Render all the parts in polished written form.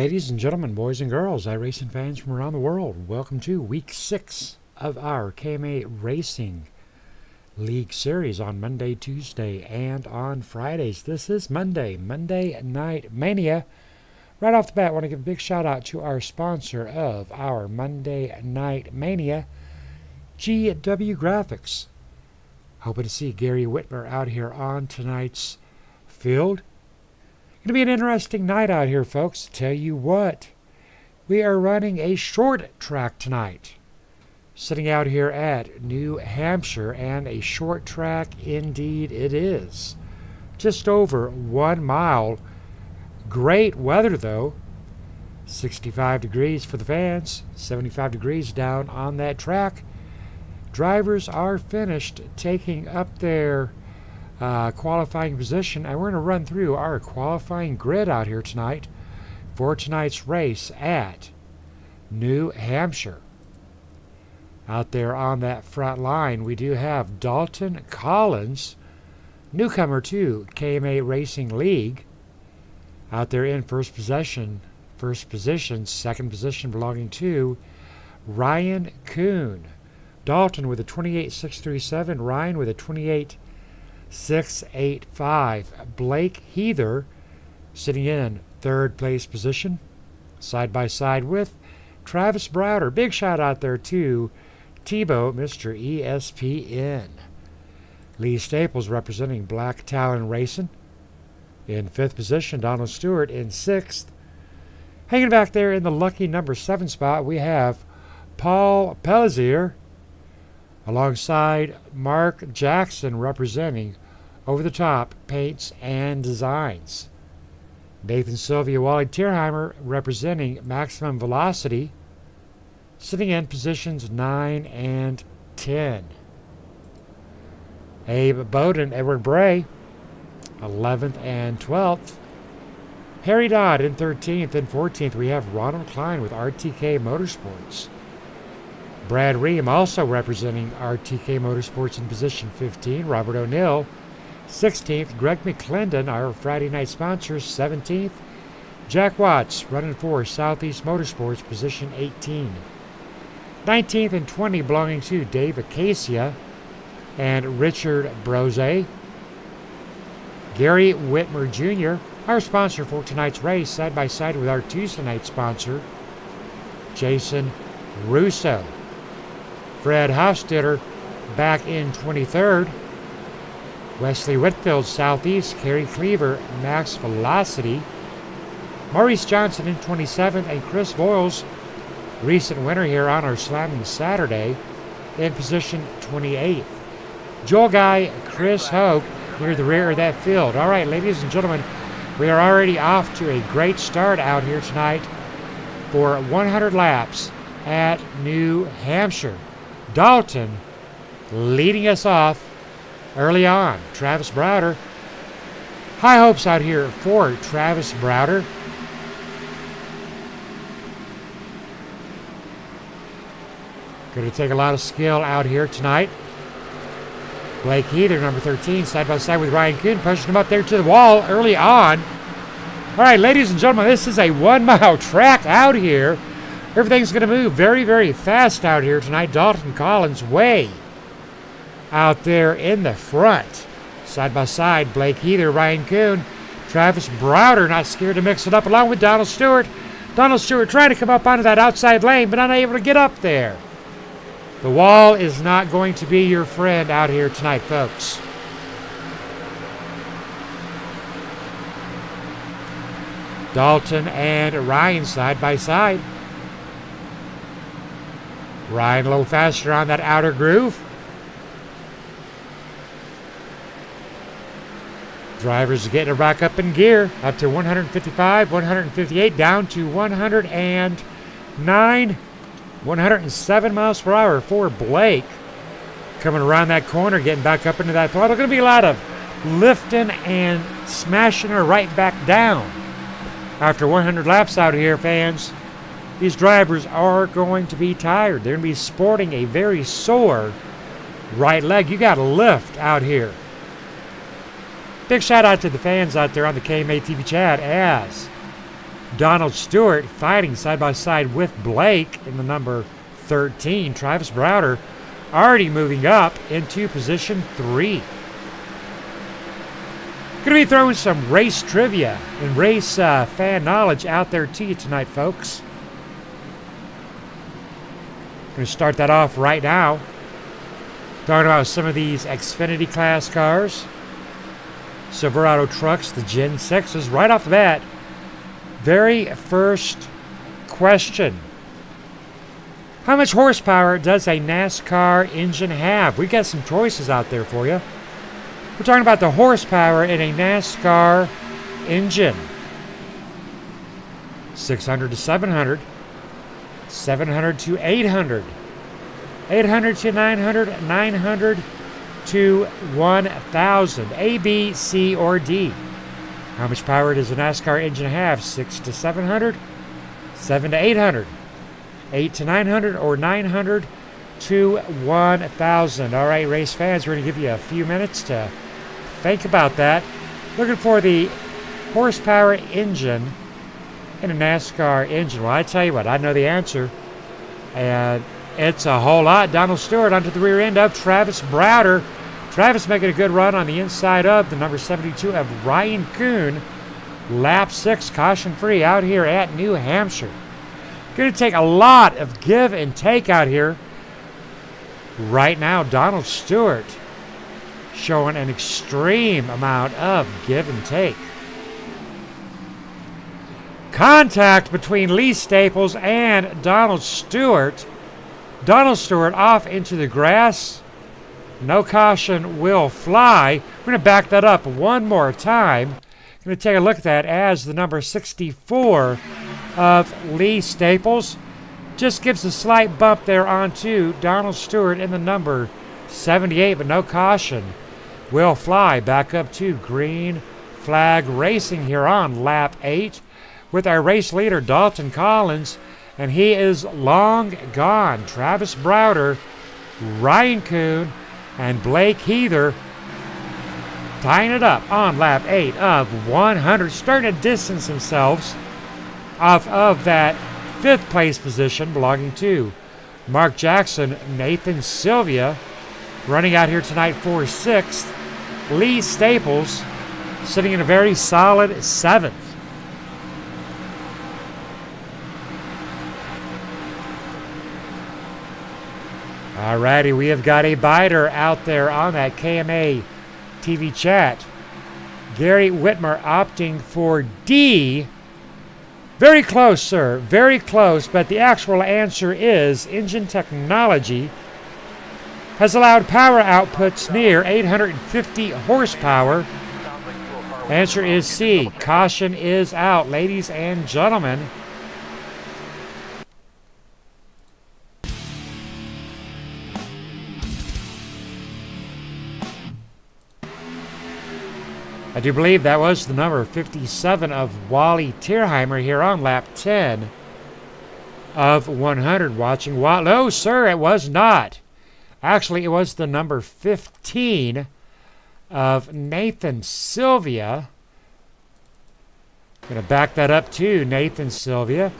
Ladies and gentlemen, boys and girls, iRacing fans from around the world, welcome to Week 6 of our KMA Racing League Series on Monday, Tuesday, and on Fridays. This is Monday Night Mania. Right off the bat, I want to give a big shout out to our sponsor of our Monday Night Mania, GW Graphics. Hoping to see Gary Whitmer out here on tonight's field. Going to be an interesting night out here, folks. Tell you what, we are running a short track tonight. Sitting out here at New Hampshire, and a short track indeed it is. Just over 1 mile. Great weather though. 65 degrees for the fans, 75 degrees down on that track. Drivers are finished taking up their qualifying position, and we're going to run through our qualifying grid out here tonight for tonight's race at New Hampshire. Out there on that front line, we do have Dalton Collins, newcomer to KMA Racing League, out there in first position. Second position belonging to Ryan Kuhn. Dalton with a 28.637, Ryan with a 28.685. Blake Heather sitting in third place position, side by side with Travis Browder. Big shout out there to Tebow, Mr. ESPN. Lee Staples representing Black Talon Racing in fifth position. Donald Stewart in sixth. Hanging back there in the lucky number 7 spot, we have Paul Pellizier alongside Mark Jackson representing Over the Top Paints and Designs. Nathan Sylvia Wally Tierheimer representing Maximum Velocity, sitting in positions 9 and 10. Abe Bowden, Edward Bray, 11th and 12th. Harry Dodd in 13th and 14th. We have Ronald Klein with RTK Motorsports. Brad Ream also representing RTK Motorsports in position 15. Robert O'Neill, 16th. Greg McClendon, our Friday night sponsor, 17th. Jack Watts running for Southeast Motorsports, position 18. 19th and 20 belonging to Dave Acacia and Richard Brose. Gary Whitmer Jr., our sponsor for tonight's race, side by side with our Tuesday night sponsor, Jason Russo. Fred Hofstetter back in 23rd. Wesley Whitfield, Southeast. Kerry Cleaver, Max Velocity. Maurice Johnson in 27th. And Chris Boyles, recent winner here on our Slamming Saturday, in position 28th. Joel Guy, Chris Hogue near the rear of that field. All right, ladies and gentlemen, we are already off to a great start out here tonight for 100 laps at New Hampshire. Dalton leading us off early on. Travis Browder. High hopes out here for Travis Browder. Going to take a lot of skill out here tonight. Blake Heather, number 13, side by side with Ryan Kuhn, pushing him up there to the wall early on. All right, ladies and gentlemen, this is a 1 mile track out here. Everything's going to move very, very fast out here tonight. Dalton Collins way out there in the front. Side by side, Blake Heather, Ryan Kuhn, Travis Browder, not scared to mix it up, along with Donald Stewart. Donald Stewart trying to come up onto that outside lane, but unable to get up there. The wall is not going to be your friend out here tonight, folks. Dalton and Ryan side by side. Ryan a little faster on that outer groove. Drivers are getting back up in gear, up to 155, 158, down to 109, 107 miles per hour for Blake. Coming around that corner, getting back up into that throttle. Going to be a lot of lifting and smashing her right back down. After 100 laps out here, fans, these drivers are going to be tired. They're going to be sporting a very sore right leg. You got to lift out here. Big shout out to the fans out there on the KMA TV chat as Donald Stewart fighting side by side with Blake in the number 13. Travis Browder already moving up into position 3. Going to be throwing some race trivia and race fan knowledge out there to you tonight, folks. Going to start that off right now. Talking about some of these Xfinity class cars. Silverado trucks, the Gen 6s, right off the bat. Very first question. How much horsepower does a NASCAR engine have? We got some choices out there for you. We're talking about the horsepower in a NASCAR engine. 600 to 700. 700 to 800. 800 to 900. 900 to 1,000. A, B, C, or D. How much power does a NASCAR engine have? 6 to 700. 7 to 800. 8 to 900 or 900 to 1,000. All right, race fans, we're going to give you a few minutes to think about that. Looking for the horsepower engine in a NASCAR engine. Well, I tell you what, I know the answer. And it's a whole lot. Donald Stewart onto the rear end of Travis Browder. Travis making a good run on the inside of the number 72 of Ryan Kuhn. Lap 6, caution free out here at New Hampshire. Going to take a lot of give and take out here. Right now, Donald Stewart showing an extreme amount of give and take. Contact between Lee Staples and Donald Stewart. Donald Stewart off into the grass. No caution will fly. We're going to back that up one more time. Going to take a look at that as the number 64 of Lee Staples just gives a slight bump there onto Donald Stewart in the number 78, but no caution will fly. Back up to green flag racing here on lap 8 with our race leader Dalton Collins, and he is long gone. Travis Browder, Ryan Kuhn, and Blake Heather tying it up on lap 8 of 100, starting to distance themselves off of that 5th place position belonging to Mark Jackson. Nathan Sylvia running out here tonight for 6th. Lee Staples sitting in a very solid 7th. Alrighty, we have got a biter out there on that KMA TV chat. Gary Whitmer opting for D. Very close, sir. Very close, but the actual answer is engine technology has allowed power outputs near 850 horsepower. Answer is C. Caution is out, ladies and gentlemen. I do believe that was the number 57 of Wally Tierheimer here on lap 10 of 100. Watching no, sir, it was not. Actually, it was the number 15 of Nathan Sylvia. Going to back that up to Nathan Sylvia.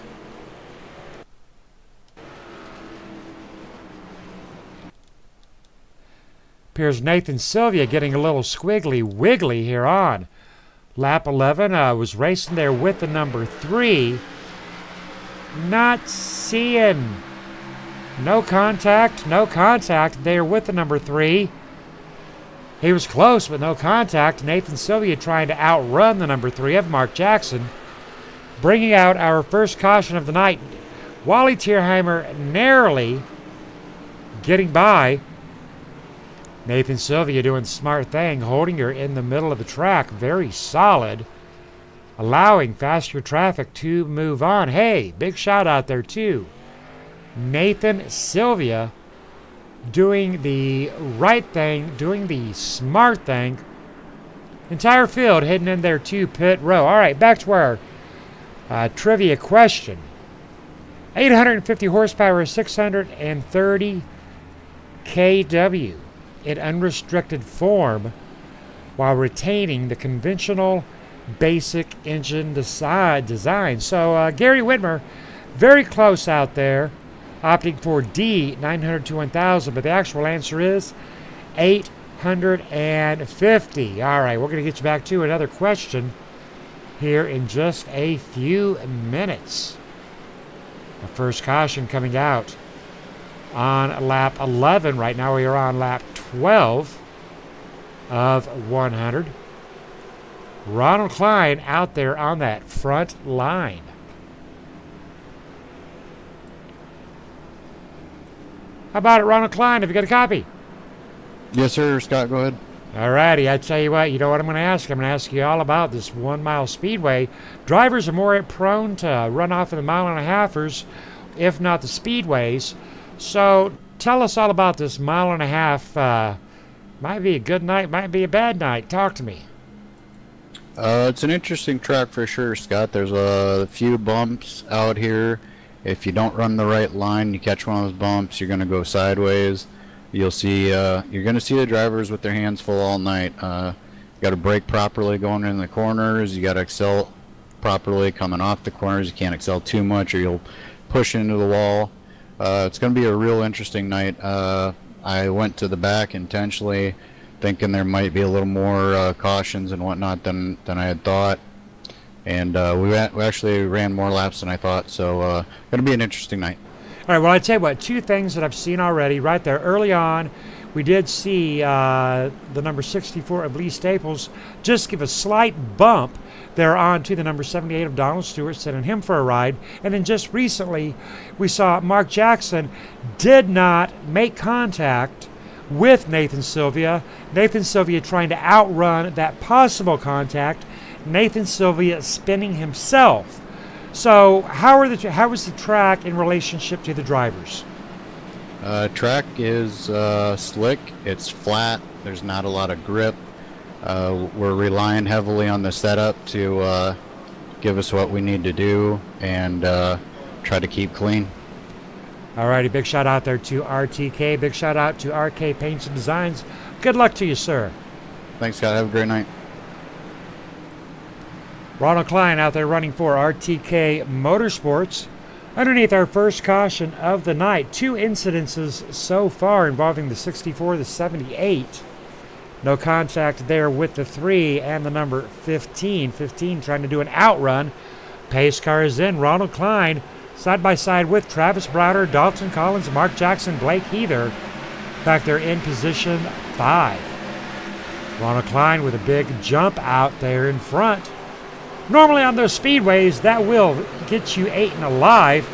Appears Nathan Sylvia getting a little squiggly wiggly here on lap 11. Was racing there with the number 3. Not seeing. No contact there with the number 3. He was close, but no contact. Nathan Sylvia trying to outrun the number 3 of Mark Jackson. Bringing out our first caution of the night. Wally Tierheimer narrowly getting by. Nathan Sylvia doing the smart thing, holding her in the middle of the track. Very solid. Allowing faster traffic to move on. Hey, big shout out there too. Nathan Sylvia doing the right thing, doing the smart thing. Entire field heading in there to pit row. All right, back to our trivia question. 850 horsepower, 630 kW in unrestricted form while retaining the conventional basic engine design. So Gary Whitmer, very close out there, opting for D, 900 to 1,000, but the actual answer is 850. All right, we're going to get you back to another question here in just a few minutes. The first caution coming out on lap 11. Right now we are on lap 12 of 100. Ronald Klein out there on that front line. How about it, Ronald Klein? Have you got a copy? Yes, sir. Scott, go ahead. All righty. I tell you what, you know what I'm going to ask? I'm going to ask you all about this 1 mile speedway. Drivers are more prone to run off in the mile and a halfers, if not the speedways. So tell us all about this mile and a half. Might be a good night, might be a bad night. Talk to me. It's an interesting track for sure, Scott. There's a few bumps out here. If you don't run the right line, you catch one of those bumps, you're going to go sideways. You'll see, you're going to see the drivers with their hands full all night. You got to brake properly going in the corners. You got to excel properly coming off the corners. You can't excel too much or you'll push into the wall. It's going to be a real interesting night. I went to the back intentionally, thinking there might be a little more cautions and whatnot than I had thought, and we actually ran more laps than I thought. So going to be an interesting night. All right, well, I tell you what, two things that I've seen already right there. Early on, we did see the number 64 of Lee Staples just give a slight bump there on to the number 78 of Donald Stewart, sending him for a ride. And then just recently, we saw Mark Jackson did not make contact with Nathan Sylvia. Nathan Sylvia trying to outrun that possible contact. Nathan Sylvia spinning himself. So how was the track in relationship to the drivers? Track is slick. It's flat. There's not a lot of grip. We're relying heavily on the setup to give us what we need to do and try to keep clean. All righty, big shout out there to RTK. Big shout out to RK Paints and Designs. Good luck to you, sir. Thanks, Scott. Have a great night. Ronald Klein out there running for RTK Motorsports. Underneath our first caution of the night, two incidences so far involving the 64, the 78. No contact there with the 3 and the number 15. 15 trying to do an outrun. Pace car is in. Ronald Klein side by side with Travis Browder, Dalton Collins, Mark Jackson, Blake Heather back there in position 5. Ronald Klein with a big jump out there in front. Normally on those speedways, that will get you 8 and alive.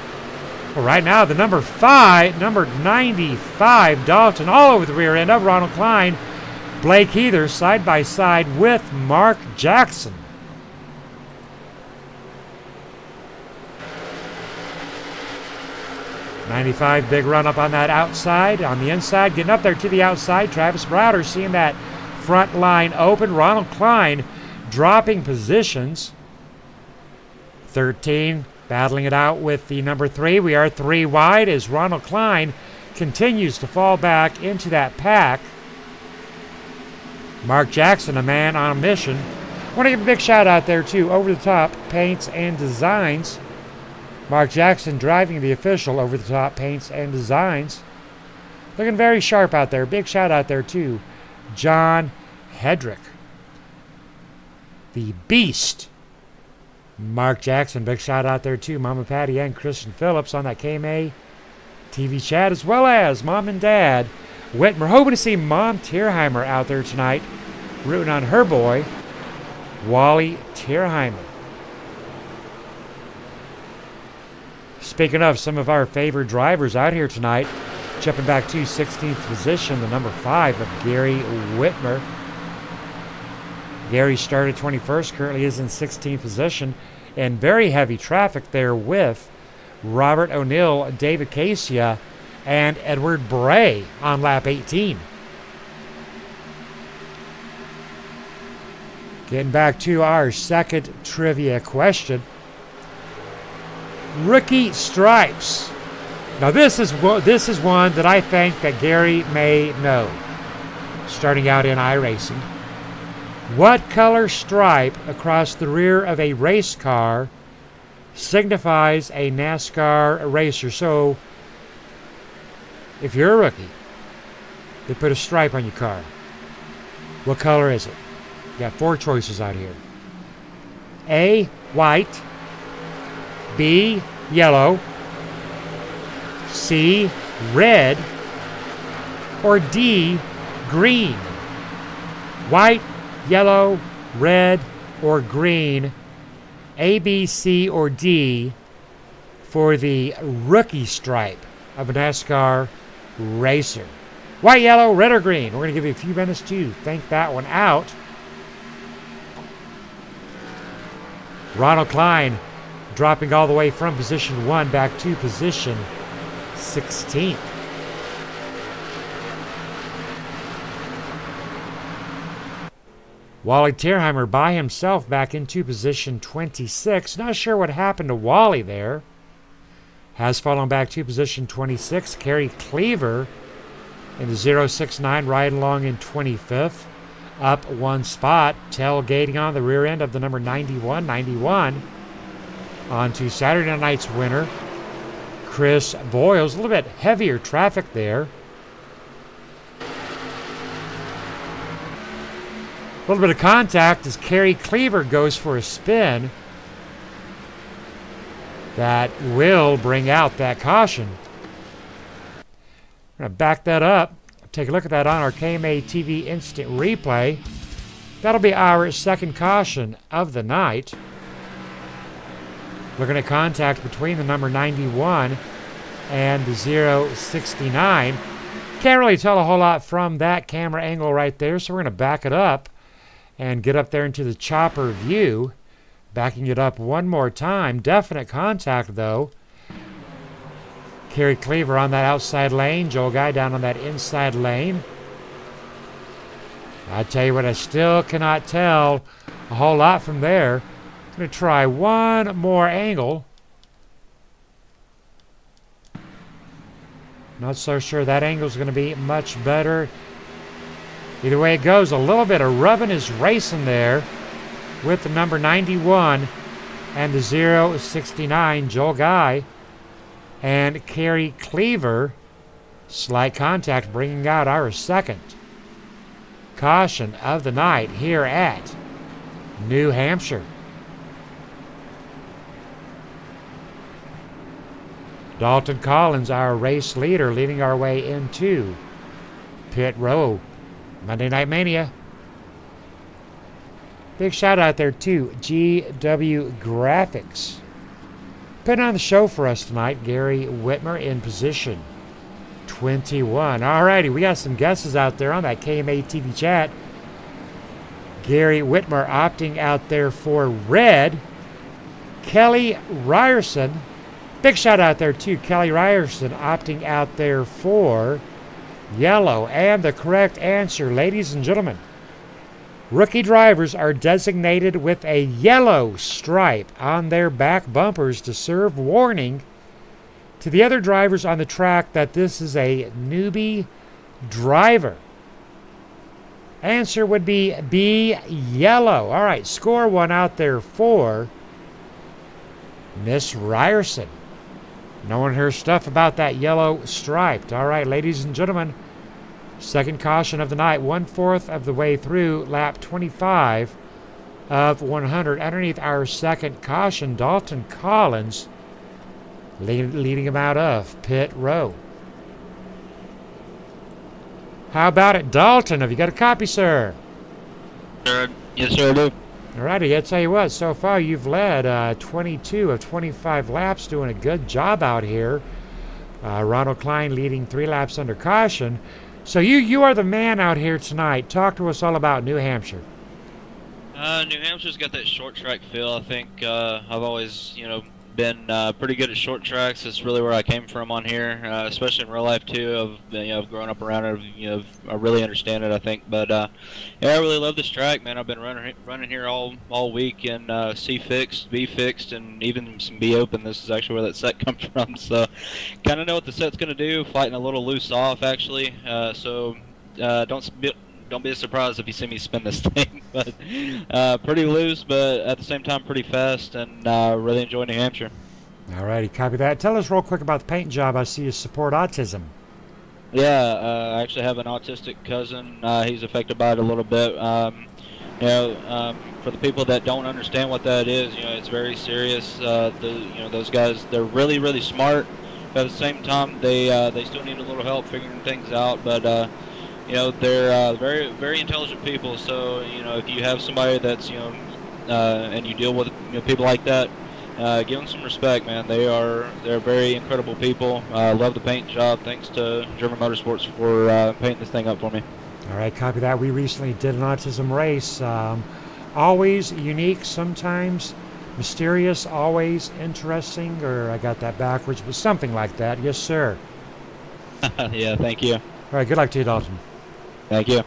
Well, right now, the number 5, number 95, Dalton, all over the rear end of Ronald Klein. Blake Heather side by side with Mark Jackson. '95, big run up on that outside. On the inside, getting up there to the outside. Travis Browder seeing that front line open. Ronald Klein dropping positions. 13 battling it out with the number 3. We are 3 wide as Ronald Klein continues to fall back into that pack. Mark Jackson, a man on a mission. I want to give a big shout out there to Over the Top Paints and Designs. Mark Jackson driving the official Over the Top Paints and Designs. Looking very sharp out there. Big shout out there to John Hedrick. The Beast. Mark Jackson, big shout out there too. Mama Patty and Christian Phillips on that KMA TV chat, as well as Mom and Dad Whitmer. Hoping to see Mom Tierheimer out there tonight, rooting on her boy, Wally Tierheimer. Speaking of some of our favorite drivers out here tonight, jumping back to 16th position, the number 5 of Gary Whitmer. Gary started 21st, currently is in 16th position, and very heavy traffic there with Robert O'Neill, David Casia, and Edward Bray on lap 18. Getting back to our second trivia question. Rookie stripes. Now this is one that I think that Gary may know. Starting out in iRacing. What color stripe across the rear of a race car signifies a NASCAR racer? So, if you're a rookie, they put a stripe on your car. What color is it? You got 4 choices out here. A, white. B, yellow. C, red. Or D, green. White, yellow, red, or green. A, B, C, or D for the rookie stripe of a NASCAR racer. White, yellow, red, or green. We're going to give you a few minutes to think that one out. Ronald Klein dropping all the way from position 1 back to position 16. Wally Tierheimer by himself back into position 26. Not sure what happened to Wally there. Has fallen back to position 26. Kerry Cleaver in the 069 right along in 25th. Up 1 spot. Tailgating on the rear end of the number 91. On to Saturday night's winner, Chris Boyles. A little bit heavier traffic there. A little bit of contact as Kerry Cleaver goes for a spin. That will bring out that caution. I'm going to back that up. Take a look at that on our KMA TV Instant Replay. That'll be our second caution of the night. Looking at contact between the number 91 and the 069. Can't really tell a whole lot from that camera angle right there, so we're going to back it up and get up there into the chopper view. Backing it up one more time. Definite contact, though. Kerry Cleaver on that outside lane. Joel Guy down on that inside lane. I tell you what, I still cannot tell a whole lot from there. I'm going to try one more angle. Not so sure that angle is going to be much better. Either way it goes, a little bit of rubbing is racing there with the number 91 and the 069, Joel Guy and Kerry Cleaver. Slight contact bringing out our second caution of the night here at New Hampshire. Dalton Collins, our race leader, leading our way into pit row. Monday Night Mania. Big shout out there to GW Graphics. Putting on the show for us tonight, Gary Whitmer in position 21. Alrighty, we got some guesses out there on that KMA TV chat. Gary Whitmer opting out there for red. Kelly Ryerson. Big shout out there to Kelly Ryerson opting out there for yellow. And the correct answer, ladies and gentlemen, rookie drivers are designated with a yellow stripe on their back bumpers to serve warning to the other drivers on the track that this is a newbie driver. Answer would be B, yellow. All right, score one out there for Miss Ryerson. Knowing her stuff about that yellow striped. All right, ladies and gentlemen, second caution of the night, 1/4 of the way through lap 25 of 100. Underneath our second caution, Dalton Collins leading him out of pit row. How about it, Dalton? Have you got a copy, sir? Yes, sir, I do. All righty, I'll tell you what, so far you've led 22 of 25 laps, doing a good job out here. Ronald Klein leading 3 laps under caution. So you are the man out here tonight. Talk to us all about New Hampshire. New Hampshire's got that short track feel. I think I've always, been pretty good at short tracks. It's really where I came from on here, especially in real life too. I've grown up around it. I really understand it, I think. But yeah, I really love this track, man. I've been running here all week in C fixed, B fixed, and even some B open. This is actually where that set comes from. So kind of know what the set's going to do. Fighting a little loose off actually. So don't don't be surprised if you see me spin this thing. But pretty loose, but at the same time pretty fast, and really enjoy New Hampshire. All righty, copy that. Tell us real quick about the paint job. I see you support autism. Yeah, I actually have an autistic cousin. He's affected by it a little bit. For the people that don't understand what that is, it's very serious. Those guys, they're really, really smart. But at the same time, they still need a little help figuring things out. But they're very, very intelligent people. So if you have somebody that's and you deal with people like that, give them some respect, man. They're very incredible people. Love the paint job. Thanks to German Motorsports for painting this thing up for me. All right, copy that. We recently did an autism race. Always unique, sometimes mysterious, always interesting, or I got that backwards, but something like that. Yes, sir. Yeah, thank you. All right, good luck to you, Dalton. Thank you.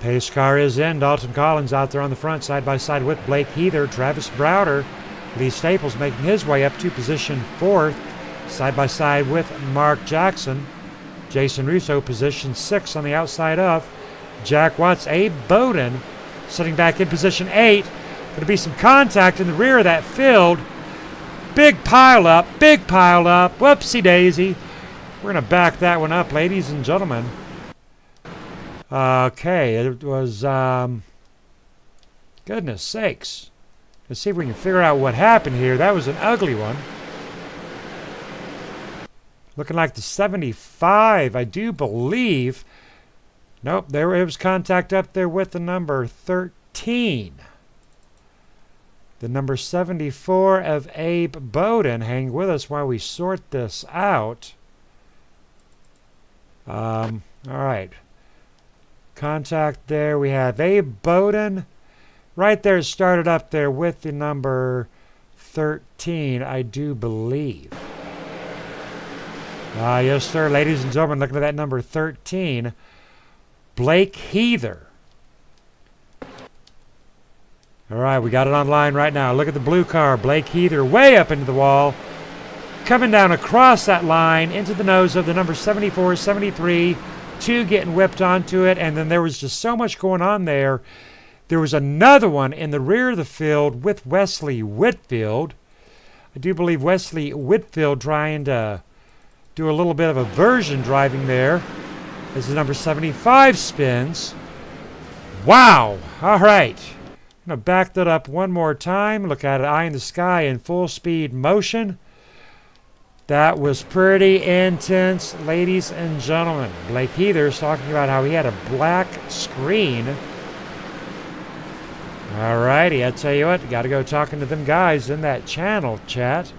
Pace car is in. Dalton Collins out there on the front, side by side with Blake Heather. Travis Browder, Lee Staples making his way up to position 4th, side by side with Mark Jackson. Jason Russo, position 6 on the outside of Jack Watts. Abe Bowden sitting back in position 8. Going to be some contact in the rear of that field. Big pile up, big pile up. Whoopsie daisy. We're going to back that one up, ladies and gentlemen. Okay, it was, goodness sakes. Let's see if we can figure out what happened here. That was an ugly one. Looking like the 75, I do believe. Nope, there was contact up there with the number 13. The number 74 of Abe Bowden. Hang with us while we sort this out. All right. Contact there. We have Abe Bowden. Right there, started up there with the number 13, I do believe. Yes, sir. Ladies and gentlemen, looking at that number 13, Blake Heather. All right, we got it online right now. Look at the blue car. Blake Heather way up into the wall. Coming down across that line into the nose of the number 74, 73. 2 getting whipped onto it. And then there was just so much going on there. There was another one in the rear of the field with Wesley Whitfield. I do believe Wesley Whitfield trying to do a little bit of a version driving there as the number 75 spins. Wow. All right. I'm going to back that up one more time. Look at it, eye in the sky in full speed motion. That was pretty intense, ladies and gentlemen. Blake Heather's talking about how he had a black screen. All righty, I tell you what, got to go talking to them guys in that channel chat.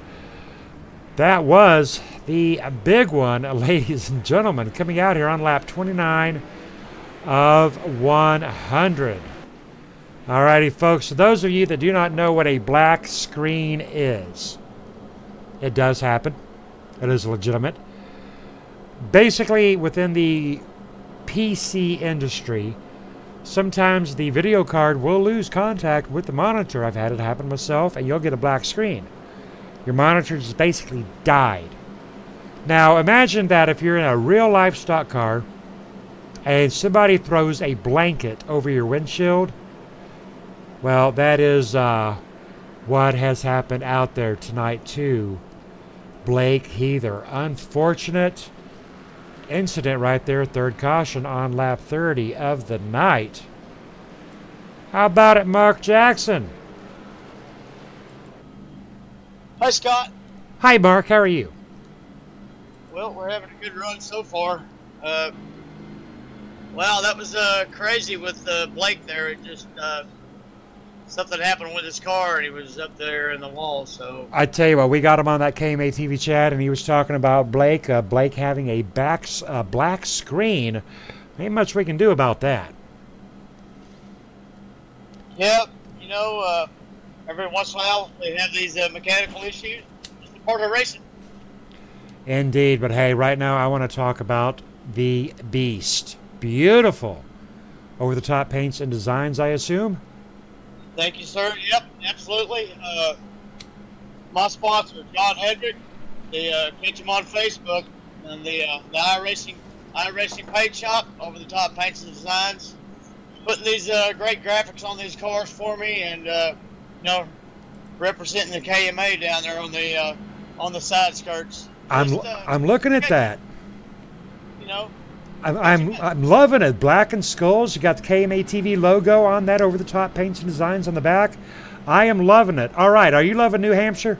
That was the big one, ladies and gentlemen, coming out here on lap 29 of 100. All righty, folks, for those of you that do not know what a black screen is, it does happen. It is legitimate. Basically, within the PC industry, sometimes the video card will lose contact with the monitor. I've had it happen myself, and you'll get a black screen. Your monitor just basically died. Now, imagine that if you're in a real-life stock car and somebody throws a blanket over your windshield. Well, that is what has happened out there tonight, too. Blake Heather. Unfortunate incident right there. Third caution on lap 30 of the night. How about it, Mark Jackson? Hi, Scott. Hi, Mark. How are you? Well, we're having a good run so far. Wow, that was crazy with Blake there. It just something happened with his car, and he was up there in the wall. So I tell you what, we got him on that KMA TV chat, and he was talking about Blake. Blake having a black screen. Ain't much we can do about that. Yep, every once in a while they have these mechanical issues. It's part of racing. Indeed, but hey, right now I want to talk about the Beast. Beautiful. Over-the-top paints and designs, I assume? Thank you, sir. Yep, absolutely. My sponsor, John Hedrick. They catch him on Facebook and the iRacing iRacing paint shop, over the top paints and designs, putting these great graphics on these cars for me, and you know, representing the KMA down there on the side skirts. I'm looking at that. You know, I'm loving it. Blackened skulls. You got the KMA TV logo on that, over the top paints and designs on the back. I am loving it. All right, are you loving New Hampshire?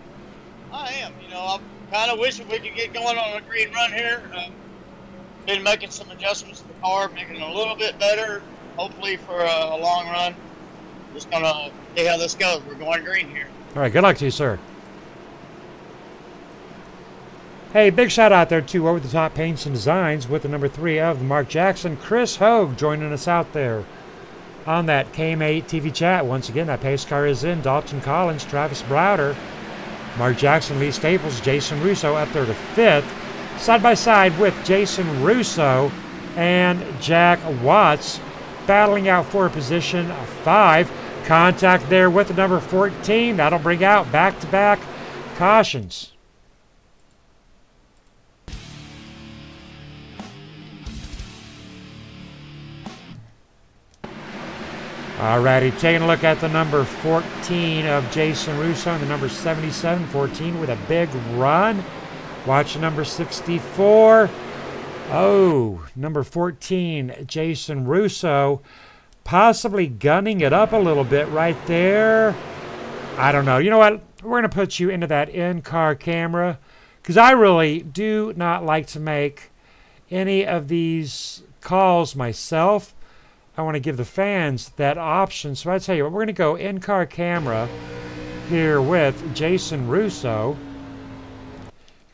I am. You know, I'm kind of wishing we could get going on a green run here. Been making some adjustments to the car, making it a little bit better, hopefully for a long run. Just gonna see how this goes. We're going green here. All right, good luck to you, sir. Hey, big shout out there to Over the Top Paints and Designs with the number 3 of the Mark Jackson, Chris Hogue, joining us out there on that KMA TV chat. Once again, that pace car is in. Dalton Collins, Travis Browder, Mark Jackson, Lee Staples, Jason Russo up there to 5th. Side by side with Jason Russo and Jack Watts battling out for position 5. Contact there with the number 14. That'll bring out back-to-back cautions. Alrighty, taking a look at the number 14 of Jason Russo and the number 77, 14 with a big run. Watch number 64. Oh, number 14, Jason Russo, possibly gunning it up a little bit right there. I don't know. You know what? We're going to put you into that in-car camera because I really do not like to make any of these calls myself. I want to give the fans that option. So I tell you what, we're going to go in-car camera here with Jason Russo.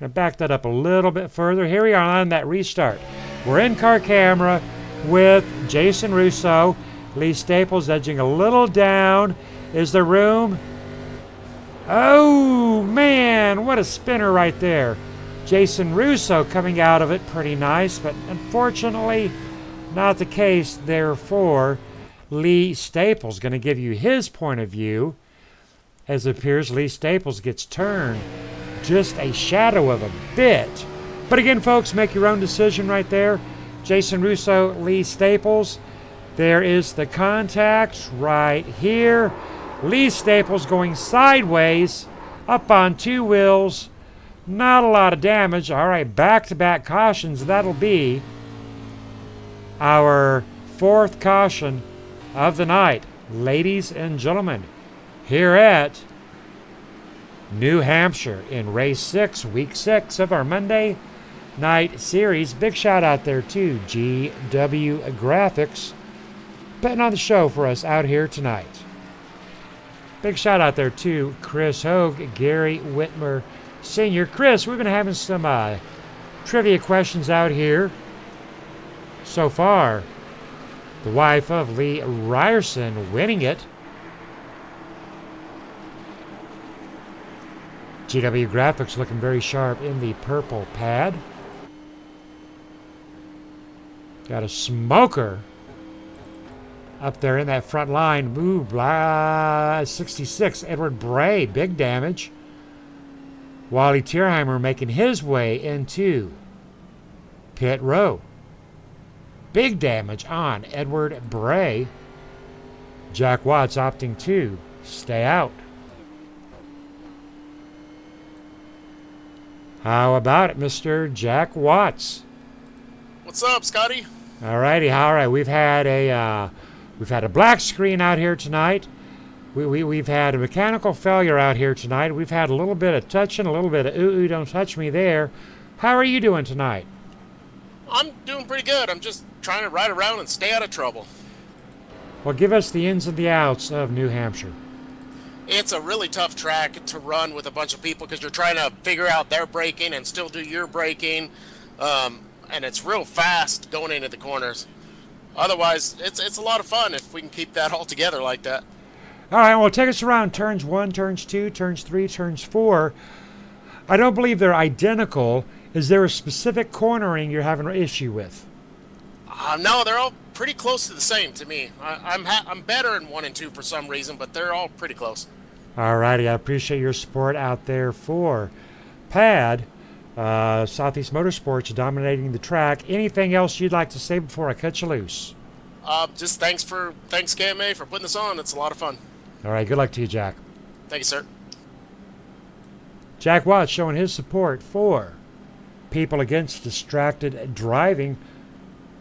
Going to back that up a little bit further. Here we are on that restart. We're in-car camera with Jason Russo. Lee Staples edging a little down. Is there room? Oh, man, what a spinner right there. Jason Russo coming out of it pretty nice, but unfortunately not the case there for Lee Staples. Going to give you his point of view. As it appears, Lee Staples gets turned just a shadow of a bit. But again, folks, make your own decision right there. Jason Russo, Lee Staples. There is the contact right here. Lee Staples going sideways, up on 2 wheels. Not a lot of damage. All right, back-to-back cautions. That'll be our 4th caution of the night, ladies and gentlemen, here at New Hampshire in race 6, week 6 of our Monday night series. Big shout out there to GW Graphics putting on the show for us out here tonight. Big shout out there to Chris Hogue, Gary Whitmer Sr. Chris, we've been having some trivia questions out here. So far, the wife of Lee Ryerson winning it. GW Graphics looking very sharp in the purple pad. Got a smoker up there in that front line. Ooh, 66, Edward Bray, big damage. Wally Tierheimer making his way into pit row. Big damage on Edward Bray. Jack Watts opting to stay out. How about it, Mr. Jack Watts? What's up, Scotty? All righty, all right. We've had a black screen out here tonight. We've had a mechanical failure out here tonight. We've had a little bit of touching, a little bit of ooh, don't touch me there. How are you doing tonight? I'm doing pretty good. I'm just trying to ride around and stay out of trouble. Well, give us the ins and the outs of New Hampshire. It's a really tough track to run with a bunch of people because you're trying to figure out their braking and still do your braking. And it's real fast going into the corners. Otherwise, it's a lot of fun if we can keep that all together like that. All right, well, take us around turns 1, turns 2, turns 3, turns 4. I don't believe they're identical. Is there a specific cornering you're having an issue with? No, they're all pretty close to the same to me. I'm better in 1 and 2 for some reason, but they're all pretty close. All righty, I appreciate your support out there for Pad. Southeast Motorsports dominating the track. Anything else you'd like to say before I cut you loose? Just thanks KMA for putting this on. It's a lot of fun. All right, good luck to you, Jack. Thank you, sir. Jack Watts showing his support for People Against Distracted Driving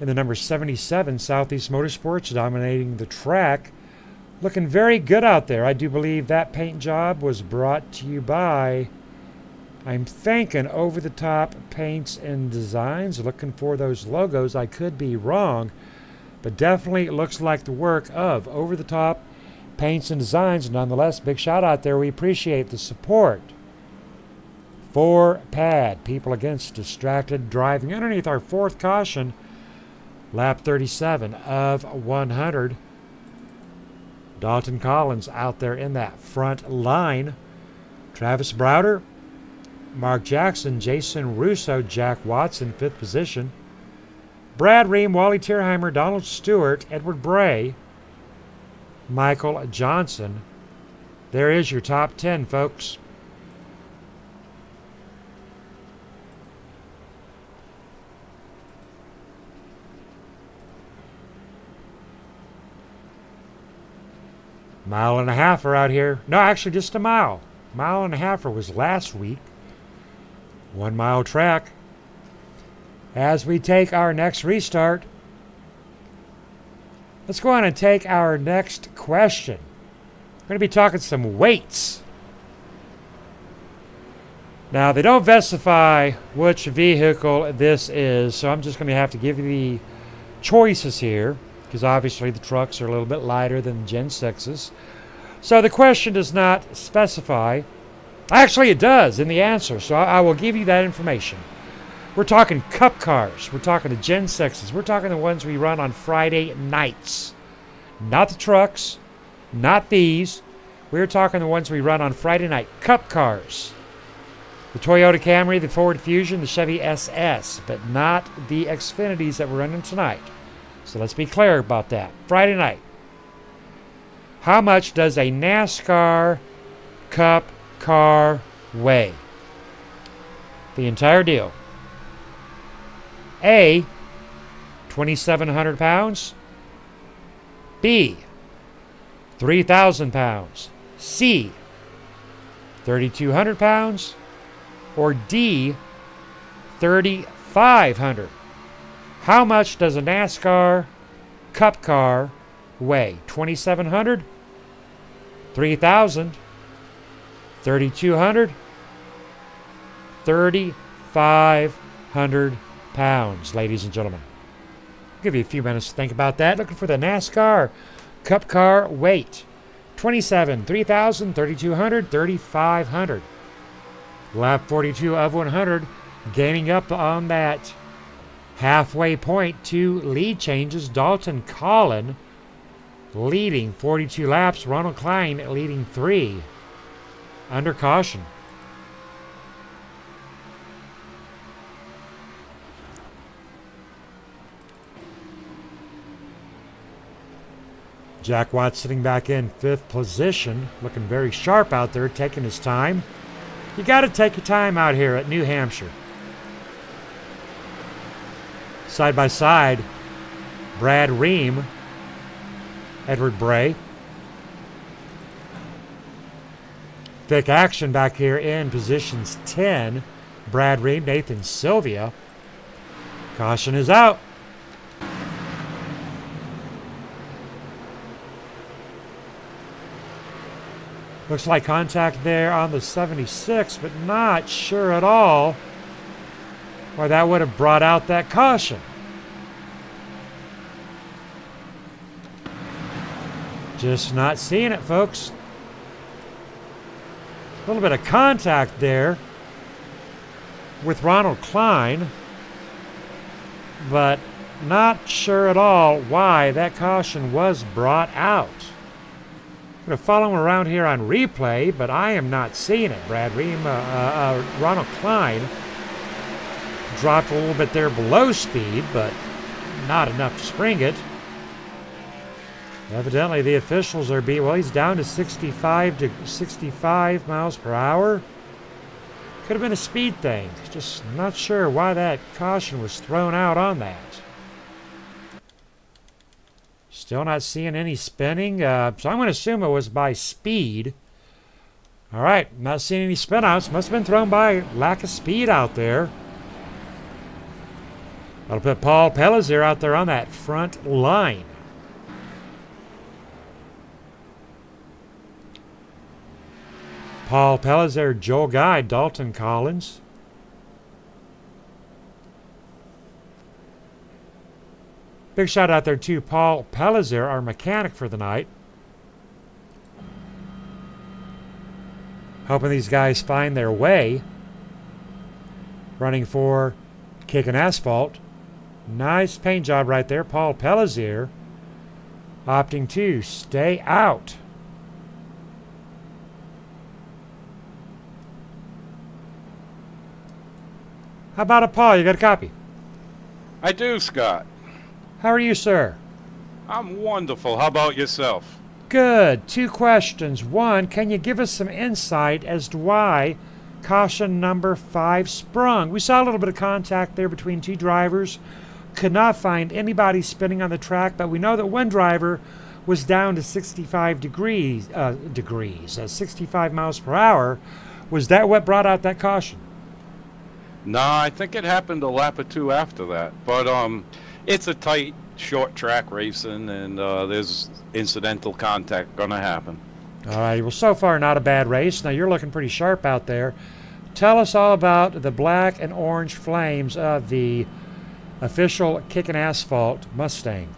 in the number 77 Southeast Motorsports dominating the track. Looking very good out there. I do believe that paint job was brought to you by, I'm thinking, Over the Top Paints and Designs. Looking for those logos. I could be wrong, but definitely it looks like the work of Over the Top Paints and Designs. Nonetheless, big shout out there. We appreciate the support for PAD, People Against Distracted Driving. Underneath our fourth caution, lap 37 of 100. Dalton Collins out there in that front line. Travis Browder, Mark Jackson, Jason Russo, Jack Watson, fifth position. Brad Ream, Wally Tierheimer, Donald Stewart, Edward Bray, Michael Johnson. There is your top 10, folks. Mile and a half are out here. No, actually just a mile. Mile and a half was last week. 1 mile track. As we take our next restart, let's go on and take our next question. We're going to be talking some weights. Now, they don't specify which vehicle this is, so I'm just going to have to give you the choices here, because obviously the trucks are a little bit lighter than Gen 6s. So the question does not specify. Actually, it does in the answer, so I will give you that information. We're talking Cup cars. We're talking the Gen 6s. We're talking the ones we run on Friday nights. Not the trucks, not these. We're talking the ones we run on Friday night. Cup cars. The Toyota Camry, the Ford Fusion, the Chevy SS, but not the Xfinities that we're running tonight. So let's be clear about that. Friday night. How much does a NASCAR Cup car weigh? The entire deal. A, 2,700 pounds. B, 3,000 pounds. C, 3,200 pounds. Or D, 3,500. How much does a NASCAR Cup car weigh? 2,700, 3,000, 3,200, 3,500 pounds, ladies and gentlemen. I'll give you a few minutes to think about that. Looking for the NASCAR Cup car weight. 27, 3,000, 3,200, 3,500. Lap 42 of 100, gaining up on that halfway point. 2 lead changes. Dalton Collin leading 42 laps. Ronald Klein leading 3 under caution. Jack Watts sitting back in 5th position, looking very sharp out there, taking his time. You got to take your time out here at New Hampshire. Side by side, Brad Ream, Edward Bray. Thick action back here in positions 10. Brad Ream, Nathan Sylvia. Caution is out. Looks like contact there on the 76, but not sure at all why that would have brought out that caution. Just not seeing it, folks. A little bit of contact there with Ronald Klein, but not sure at all why that caution was brought out. Going to follow him around here on replay, but I am not seeing it. Brad Ream, Ronald Klein dropped a little bit there below speed, but not enough to spring it. Evidently, the officials are well, he's down to 65 miles per hour. Could have been a speed thing. Just not sure why that caution was thrown out on that. Still not seeing any spinning, so I'm going to assume it was by speed. All right, not seeing any spin outs. Must have been thrown by lack of speed out there. That'll put Paul Pellizer out there on that front line. Paul Pellizer, Joel Guy, Dalton Collins. Big shout out there to Paul Pellizer, our mechanic for the night. Hoping these guys find their way. Running for Kicking Asphalt. Nice paint job right there. Paul Pellizer opting to stay out. How about it, Paul? You got a copy? I do, Scott. How are you, sir? I'm wonderful. How about yourself? Good. 2 questions. 1, can you give us some insight as to why caution number 5 sprung? We saw a little bit of contact there between 2 drivers. Could not find anybody spinning on the track, but we know that one driver was down to 65 65 miles per hour. Was that what brought out that caution? No, I think it happened a lap or 2 after that. But it's a tight, short track racing, and there's incidental contact going to happen. All right. Well, so far, not a bad race. Now, you're looking pretty sharp out there. Tell us all about the black and orange flames of the official Kickin' Asphalt Mustang.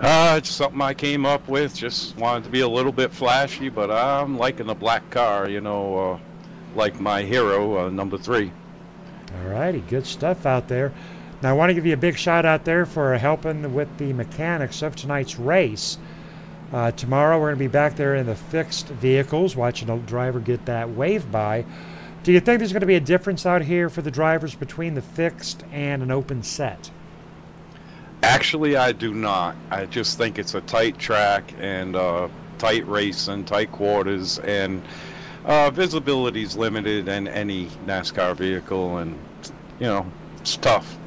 It's something I came up with. Just wanted to be a little bit flashy, but I'm liking the black car, you know, like my hero, number 3. All righty, good stuff out there. Now, I want to give you a big shout out there for helping with the mechanics of tonight's race. Tomorrow, we're going to be back there in the fixed vehicles, watching a driver get that wave by. Do you think there's going to be a difference out here for the drivers between the fixed and an open set? Actually, I do not. I just think it's a tight track and tight racing, tight quarters, and visibility is limited in any NASCAR vehicle, and, you know, it's tough.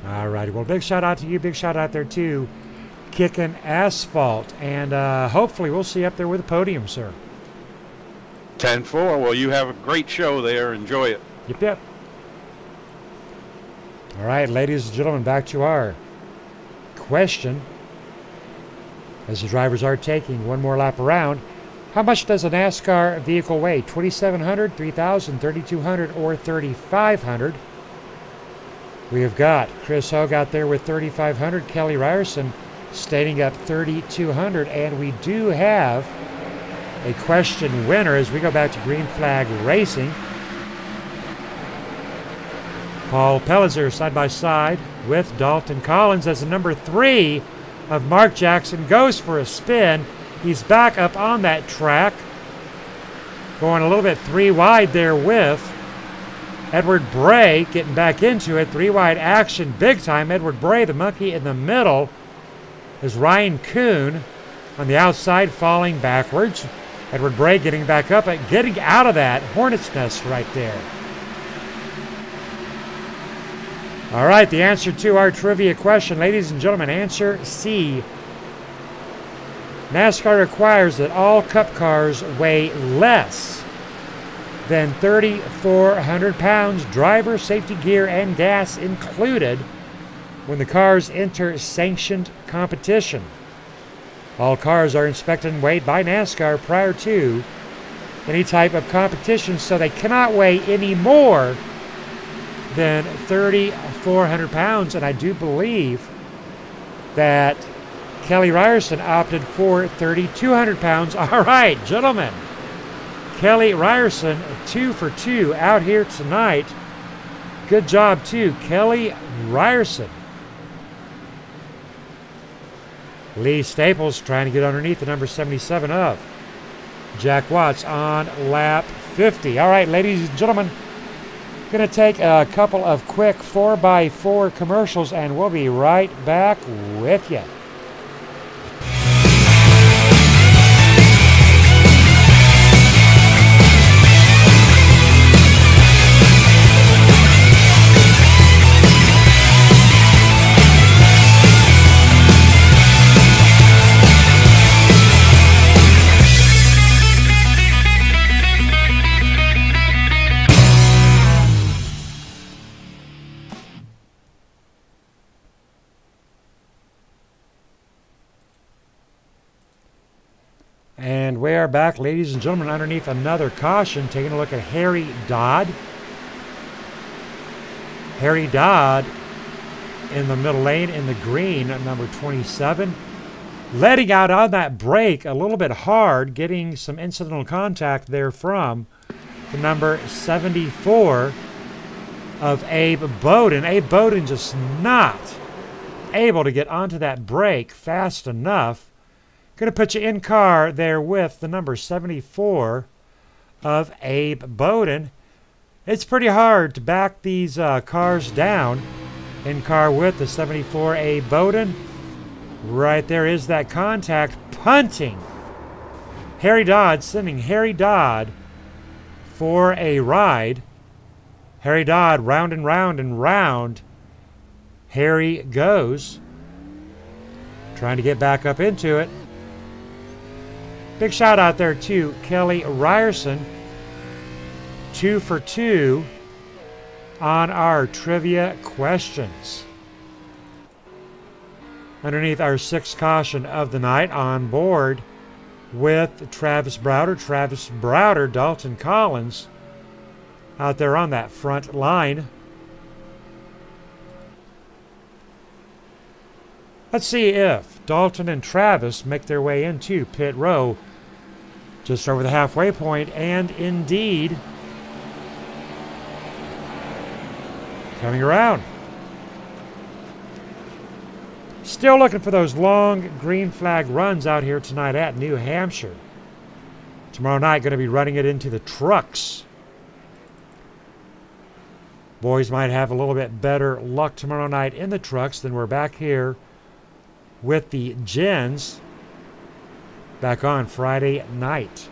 All righty. Well, big shout out to you. Big shout out there, too. Kicking Asphalt. And hopefully we'll see you up there with a podium, sir. 10-4. Well, you have a great show there. Enjoy it. Yep, yep. All right, ladies and gentlemen, back to our question. As the drivers are taking one more lap around, how much does a NASCAR vehicle weigh? 2,700, 3,000, 3,200, or 3,500? We have got Chris Hogue out there with 3,500, Kelly Ryerson stating up 3,200, and we do have a question winner as we go back to Green Flag Racing. Paul Pellizer side by side with Dalton Collins as the number 3 of Mark Jackson goes for a spin. He's back up on that track, going a little bit 3 wide there with Edward Bray getting back into it. 3 wide action, big time. Edward Bray, the monkey in the middle, is Ryan Kuhn on the outside falling backwards. Edward Bray getting back up and getting out of that hornet's nest right there. All right, the answer to our trivia question, ladies and gentlemen, answer C. NASCAR requires that all Cup cars weigh less than 3,400 pounds, driver, safety gear, and gas included, when the cars enter sanctioned competition. All cars are inspected and weighed by NASCAR prior to any type of competition, so they cannot weigh any more than 3,400 pounds. And I do believe that Kelly Ryerson opted for 3,200 pounds. All right, gentlemen. Kelly Ryerson, 2 for 2 out here tonight. Good job, too, Kelly Ryerson. Lee Staples trying to get underneath the number 77 of Jack Watts on lap 50. All right, ladies and gentlemen, going to take a couple of quick 4x4 commercials, and we'll be right back with you. we are back, ladies and gentlemen, underneath another caution. Taking a look at Harry Dodd. Harry Dodd in the middle lane in the green at number 27. Letting out on that brake a little bit hard, getting some incidental contact there from the number 74 of Abe Bowden. Abe Bowden just not able to get onto that brake fast enough. Going to put you in car there with the number 74 of Abe Bowden. It's pretty hard to back these cars down. In car with the 74 Abe Bowden. Right there is that contact. Punting. Harry Dodd sending Harry Dodd for a ride. Harry Dodd round and round and round. Harry goes. Trying to get back up into it. Big shout out there to Kelly Ryerson. 2 for 2 on our trivia questions. Underneath our 6th caution of the night, on board with Travis Browder, Dalton Collins out there on that front line. Let's see if Dalton and Travis make their way into pit row just over the halfway point, and indeed coming around. Still looking for those long green flag runs out here tonight at New Hampshire. Tomorrow night going to be running it into the trucks. Boys might have a little bit better luck tomorrow night in the trucks than we're back here with the gens back on Friday night.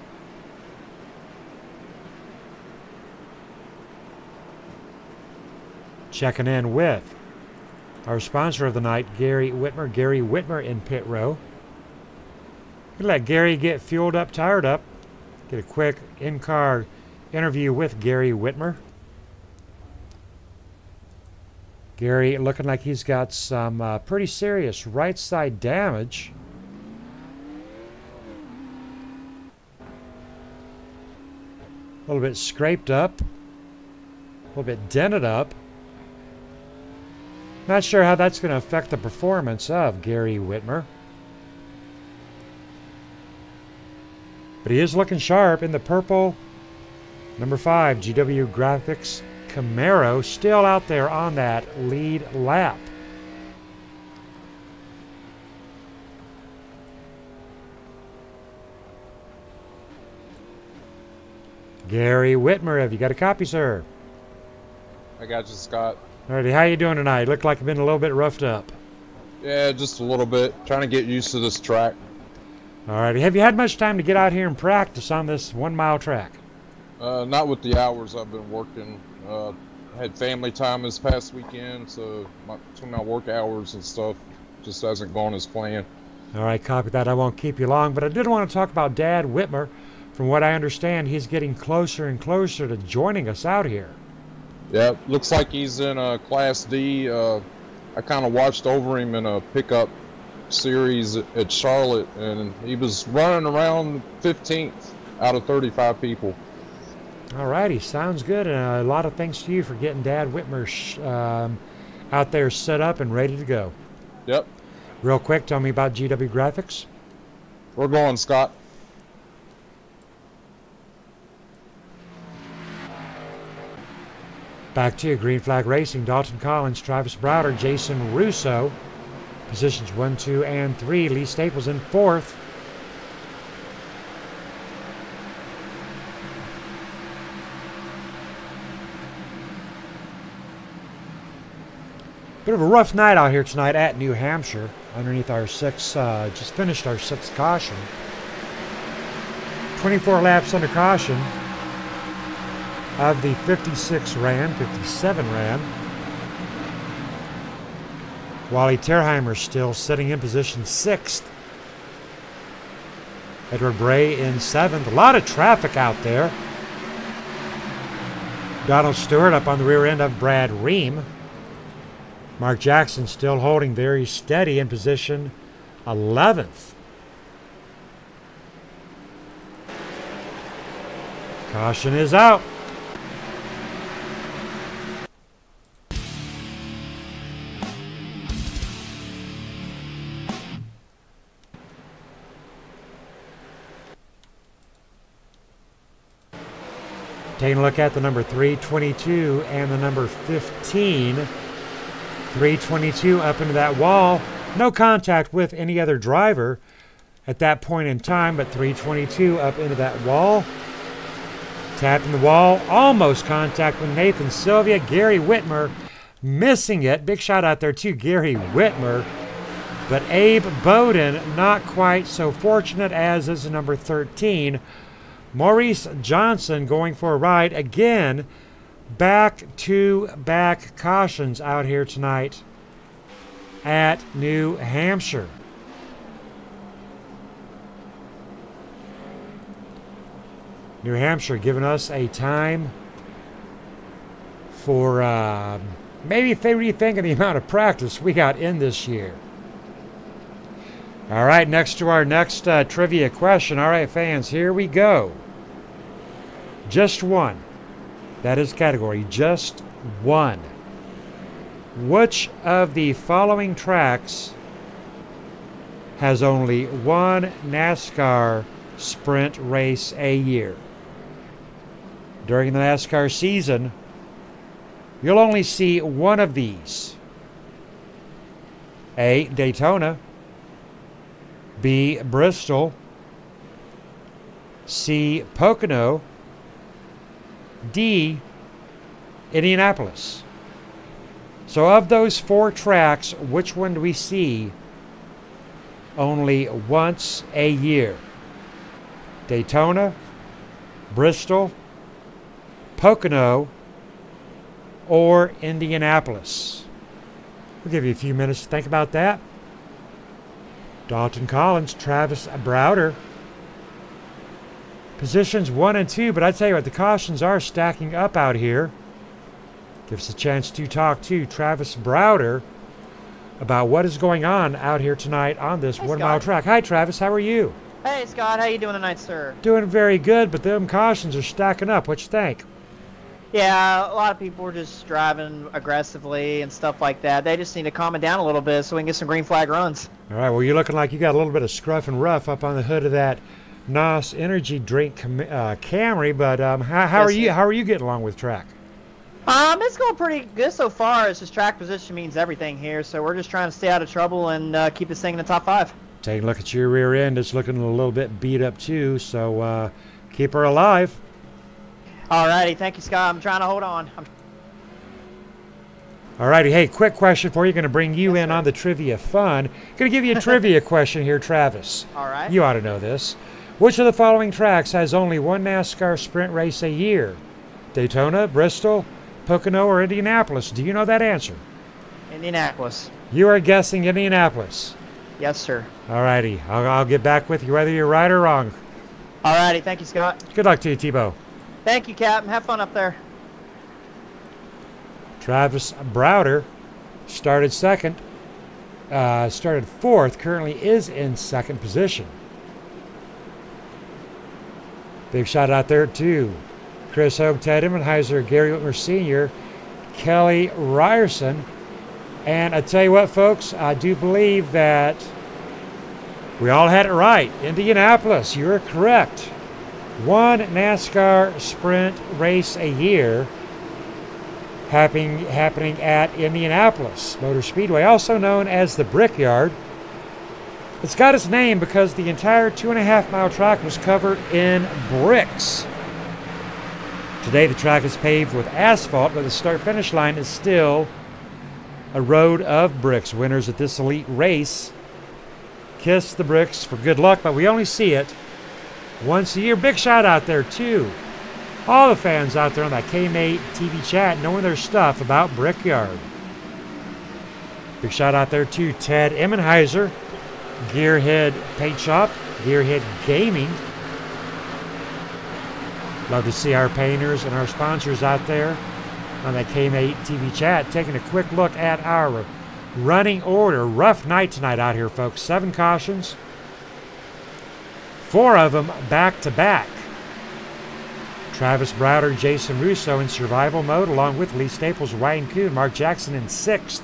Checking in with our sponsor of the night, Gary Whitmer. Gary Whitmer in pit row. Gonna let Gary get fueled up, tired up. Get a quick in-car interview with Gary Whitmer. Gary looking like he's got some pretty serious right side damage. A little bit scraped up. A little bit dented up. Not sure how that's going to affect the performance of Gary Whitmer. But he is looking sharp in the purple. Number 5, GW Graphics Camaro, still out there on that lead lap. Gary Whitmer, have you got a copy, sir? I got you, Scott. Alrighty, how you doing tonight? Look like you've been a little bit roughed up. Yeah, just a little bit. Trying to get used to this track. Alrighty, have you had much time to get out here and practice on this 1 mile track? Not with the hours I've been working. I had family time this past weekend, so between my work hours and stuff just hasn't gone as planned. Alright, copy that. I won't keep you long, but I did want to talk about Dad Whitmer. From what I understand, he's getting closer and closer to joining us out here. Yeah, looks like he's in Class D. I kind of watched over him in a pickup series at Charlotte, and he was running around 15th out of 35 people. Alrighty, sounds good, and a lot of thanks to you for getting Dad Whitmer out there set up and ready to go. Yep. Real quick, tell me about GW Graphics. We're going, Scott. Back to Green Flag Racing, Dalton Collins, Travis Browder, Jason Russo. Positions 1, 2, and 3. Lee Staples in 4th. Bit of a rough night out here tonight at New Hampshire. Underneath our just finished our 6th caution. 24 laps under caution of the 57 ran. Wally Terheimer still sitting in position 6th. Edward Bray in 7th. A lot of traffic out there. Donald Stewart up on the rear end of Brad Ream. Mark Jackson still holding very steady in position 11th. Caution is out. Taking a look at the number 322 and the number 15. 322 up into that wall. No contact with any other driver at that point in time, but 322 up into that wall. Tapping the wall. Almost contact with Nathan Sylvia. Gary Whitmer missing it. Big shout out there to Gary Whitmer. But Abe Bowden not quite so fortunate, as is the number 13. Maurice Johnson going for a ride again. Back-to-back cautions out here tonight at New Hampshire. New Hampshire giving us a time for maybe if they rethinking the amount of practice we got in this year. All right, next to our next trivia question. All right, fans, here we go. Just one. That is category. Just one. Which of the following tracks has only one NASCAR sprint race a year? During the NASCAR season, you'll only see one of these. A, Daytona. B, Bristol. C, Pocono. D, Indianapolis. So of those four tracks, which one do we see only once a year? Daytona, Bristol, Pocono, or Indianapolis? We'll give you a few minutes to think about that. Dalton Collins, Travis Browder. Positions 1 and 2, but I tell you what, the cautions are stacking up out here. Give us a chance to talk to Travis Browder about what is going on out here tonight on this 1 mile track. Hi, Travis. How are you? Hey, Scott. How you doing tonight, sir? Doing very good, but them cautions are stacking up. What you think? Yeah, a lot of people are just driving aggressively and stuff like that. They just need to calm it down a little bit so we can get some green flag runs. All right. Well, you're looking like you got a little bit of scruff and rough up on the hood of that NOS energy drink Camry, but how are you? How are you getting along with track? It's going pretty good so far. It's just track position means everything here, so we're just trying to stay out of trouble and keep this thing in the top 5. Taking a look at your rear end, it's looking a little bit beat up too, so keep her alive. Alrighty, thank you, Scott. I'm trying to hold on. Alrighty, hey, quick question for you. Going to bring you in on the trivia fun. Going to give you a trivia question here, Travis. Alright. You ought to know this. Which of the following tracks has only one NASCAR sprint race a year? Daytona, Bristol, Pocono, or Indianapolis? Do you know that answer? Indianapolis. You are guessing Indianapolis. Yes, sir. Alrighty, I'll get back with you whether you're right or wrong. Alrighty, thank you, Scott. Good luck to you, Tebow. Thank you, Captain. Have fun up there. Travis Browder started fourth, currently is in second position. Big shout out there to Chris Hogue, Ted Immenheiser, Gary Whitmer Sr., Kelly Ryerson. And I tell you what, folks, I do believe that we all had it right. Indianapolis, you're correct. One NASCAR sprint race a year happening at Indianapolis Motor Speedway, also known as the Brickyard. It's got its name because the entire 2.5 mile track was covered in bricks. Today the track is paved with asphalt, but the start-finish line is still a road of bricks. Winners at this elite race kiss the bricks for good luck, but we only see it once a year. Big shout out there to all the fans out there on that KMA TV chat knowing their stuff about Brickyard. Big shout out there to Ted Immenheiser, Gearhead Paint Shop, Gearhead Gaming. Love to see our painters and our sponsors out there on that KMA TV chat. Taking a quick look at our running order. Rough night tonight out here, folks. 7 cautions. 4 of them back to back. Travis Browder, Jason Russo in survival mode, along with Lee Staples, Ryan Kuhn, Mark Jackson in 6th.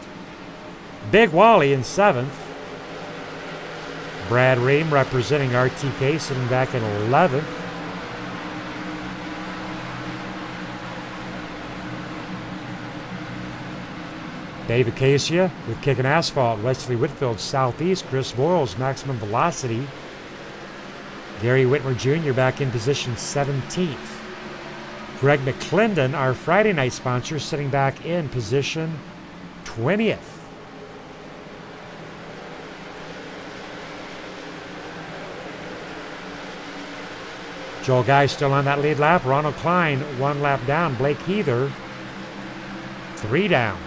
Big Wally in 7th. Brad Ream representing RTK sitting back in 11th. Dave Acacia with Kickin' Asphalt, Wesley Whitfield Southeast, Chris Boyles Maximum Velocity. Gary Whitmer Jr. back in position 17th. Greg McClendon, our Friday night sponsor, sitting back in position 20th. Joel Guy still on that lead lap. Ronald Klein 1 lap down. Blake Heather 3 down.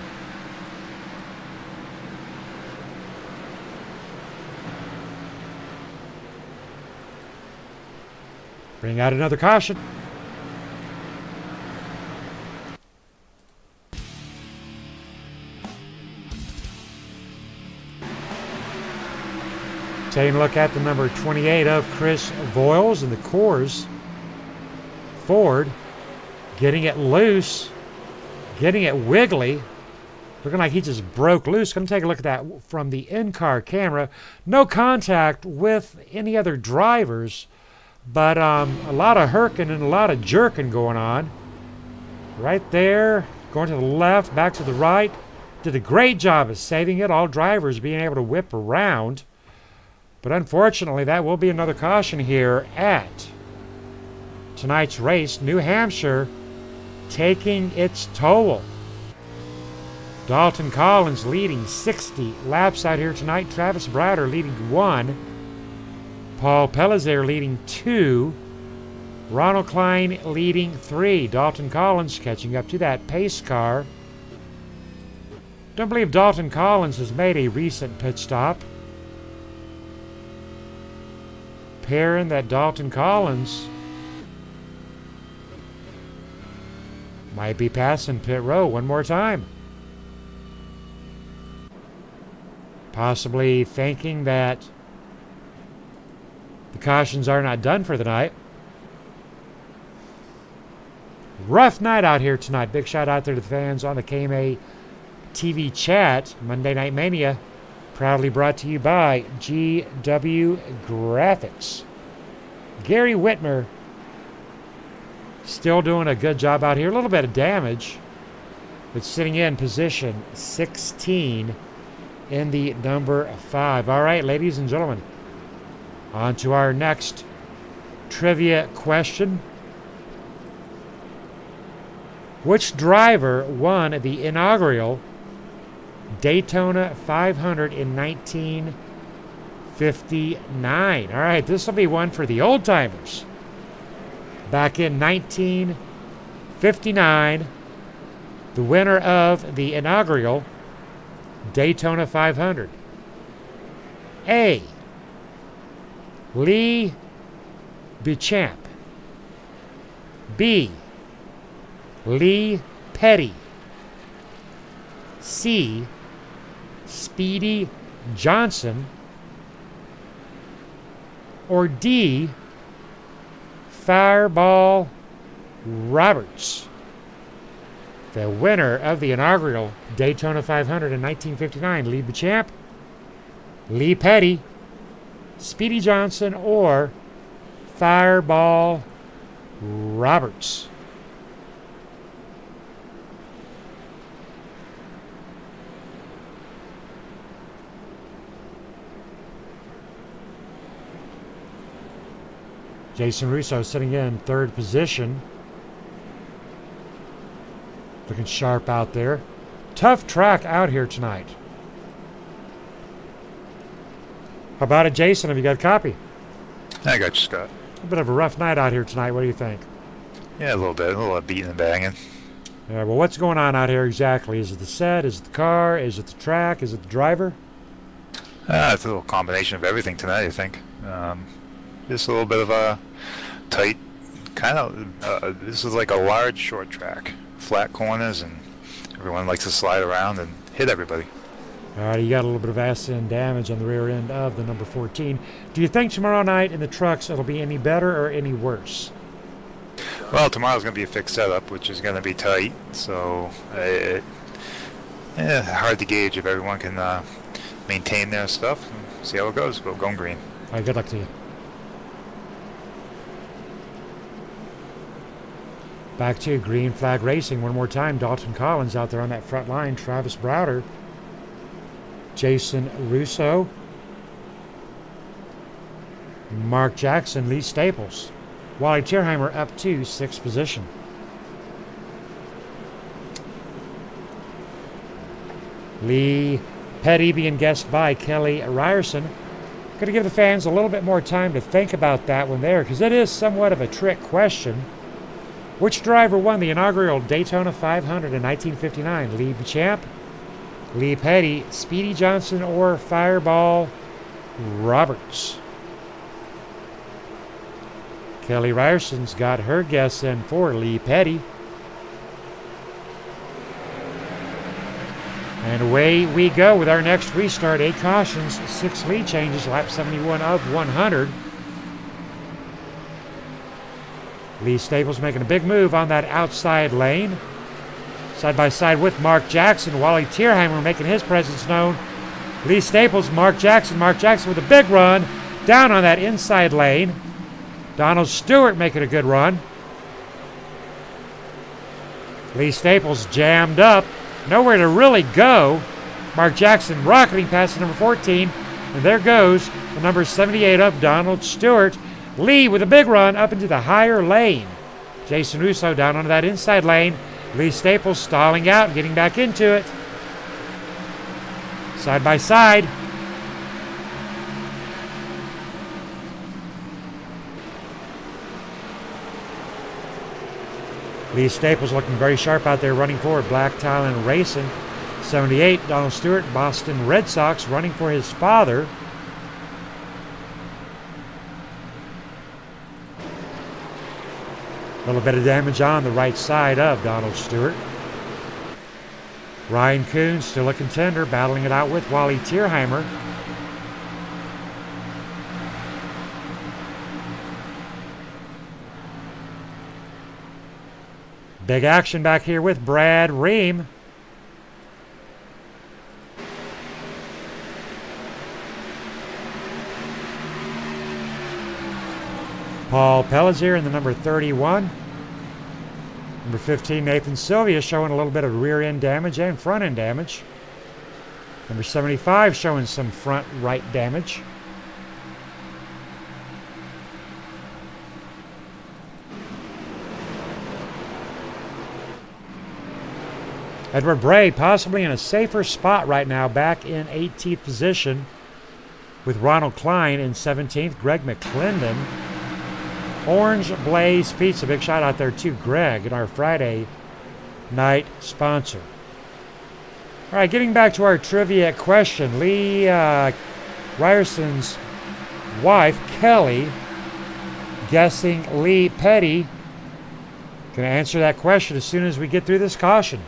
Bring out another caution. Taking a look at the number 28 of Chris Voiles in the Coors Ford. Getting it loose. Getting it wiggly. Looking like he just broke loose. Going to take a look at that from the in-car camera. No contact with any other drivers. But a lot of herking and a lot of jerking going on. Right there, going to the left, back to the right. Did a great job of saving it. All drivers being able to whip around. But unfortunately, that will be another caution here at tonight's race. New Hampshire taking its toll. Dalton Collins leading 60 laps out here tonight. Travis Browder leading 1. Paul Pellizer leading 2. Ronald Klein leading 3. Dalton Collins catching up to that pace car. Don't believe Dalton Collins has made a recent pit stop. Appearing that Dalton Collins might be passing pit row one more time. Possibly thinking that the cautions are not done for the night. Rough night out here tonight. Big shout out there to the fans on the KMA TV chat. Monday Night Mania, proudly brought to you by GW Graphics. Gary Whitmer still doing a good job out here. A little bit of damage, but sitting in position 16 in the number 5. All right, ladies and gentlemen. On to our next trivia question. Which driver won the inaugural Daytona 500 in 1959? All right, this will be one for the old timers. Back in 1959, the winner of the inaugural Daytona 500. A. Lee Beauchamp. B. Lee Petty. C. Speedy Johnson. Or D. Fireball Roberts. The winner of the inaugural Daytona 500 in 1959, Lee Beauchamp, Lee Petty, Speedy Johnson, or Fireball Roberts. Jason Russo sitting in 3rd position. Looking sharp out there. Tough track out here tonight. How about it, Jason? Have you got a copy? I got you, Scott. A bit of a rough night out here tonight. What do you think? Yeah, a little bit. A little beating and banging. Yeah, well, what's going on out here exactly? Is it the set? Is it the car? Is it the track? Is it the driver? It's a little combination of everything tonight, I think. Just a little bit of a tight, kind of, this is like a large short track. Flat corners, and everyone likes to slide around and hit everybody. All right, you got a little bit of accident damage on the rear end of the number 14. Do you think tomorrow night in the trucks it'll be any better or any worse? Well, tomorrow's going to be a fixed setup, which is going to be tight. So, hard to gauge if everyone can maintain their stuff and see how it goes. But going green. All right, good luck to you. Back to green flag racing one more time. Dalton Collins out there on that front line. Travis Browder. Jason Russo. Mark Jackson. Lee Staples. Wally Tierheimer up to 6th position. Lee Petty being guessed by Kelly Ryerson. Going to give the fans a little bit more time to think about that one there, because it is somewhat of a trick question. Which driver won the inaugural Daytona 500 in 1959? Lee Bechamp, Lee Petty, Speedy Johnson, or Fireball Roberts? Kelly Ryerson's got her guess in for Lee Petty. And away we go with our next restart. 8 cautions, 6 lead changes, lap 71 of 100. Lee Staples making a big move on that outside lane. Side by side with Mark Jackson. Wally Tierheimer making his presence known. Lee Staples, Mark Jackson with a big run down on that inside lane. Donald Stewart making a good run. Lee Staples jammed up. Nowhere to really go. Mark Jackson rocketing past the number 14. And there goes the number 78 of Donald Stewart. Lee with a big run up into the higher lane. Jason Russo down onto that inside lane. Lee Staples stalling out and getting back into it. Side by side. Lee Staples looking very sharp out there running forward. Black Talon Racing. 78, Donald Stewart, Boston Red Sox running for his father. A little bit of damage on the right side of Donald Stewart. Ryan Kuhn still a contender, battling it out with Wally Tierheimer. Big action back here with Brad Ream. Paul Pellizier in the number 31. Number 15, Nathan Sylvia, showing a little bit of rear end damage and front end damage. Number 75 showing some front right damage. Edward Bray possibly in a safer spot right now, back in 18th position with Ronald Klein in 17th. Greg McClendon. Orange Blaze Pizza, big shout out there to Greg and our Friday night sponsor. All right, getting back to our trivia question. Lee Ryerson's wife, Kelly, guessing Lee Petty. Going to answer that question as soon as we get through this caution.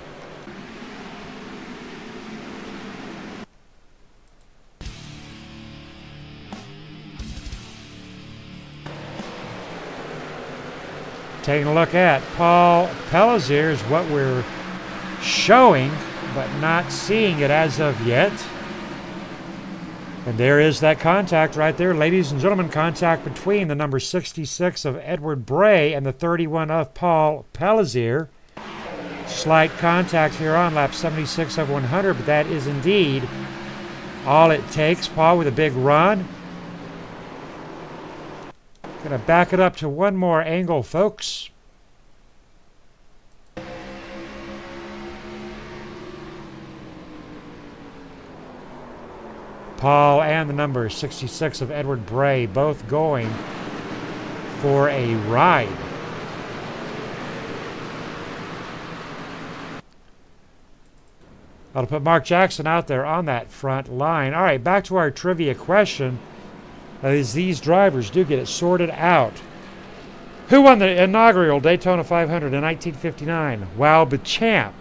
Taking a look at Paul Pellizier is what we're showing, but not seeing it as of yet. And there is that contact right there, ladies and gentlemen, contact between the number 66 of Edward Bray and the 31 of Paul Pellizier. Slight contact here on lap 76 of 100, but that is indeed all it takes. Paul with a big run. Going to back it up to one more angle, folks. Paul and the number 66 of Edward Bray both going for a ride. I'll put Mark Jackson out there on that front line. All right, back to our trivia question. As these drivers do get it sorted out. Who won the inaugural Daytona 500 in 1959? While Bechamp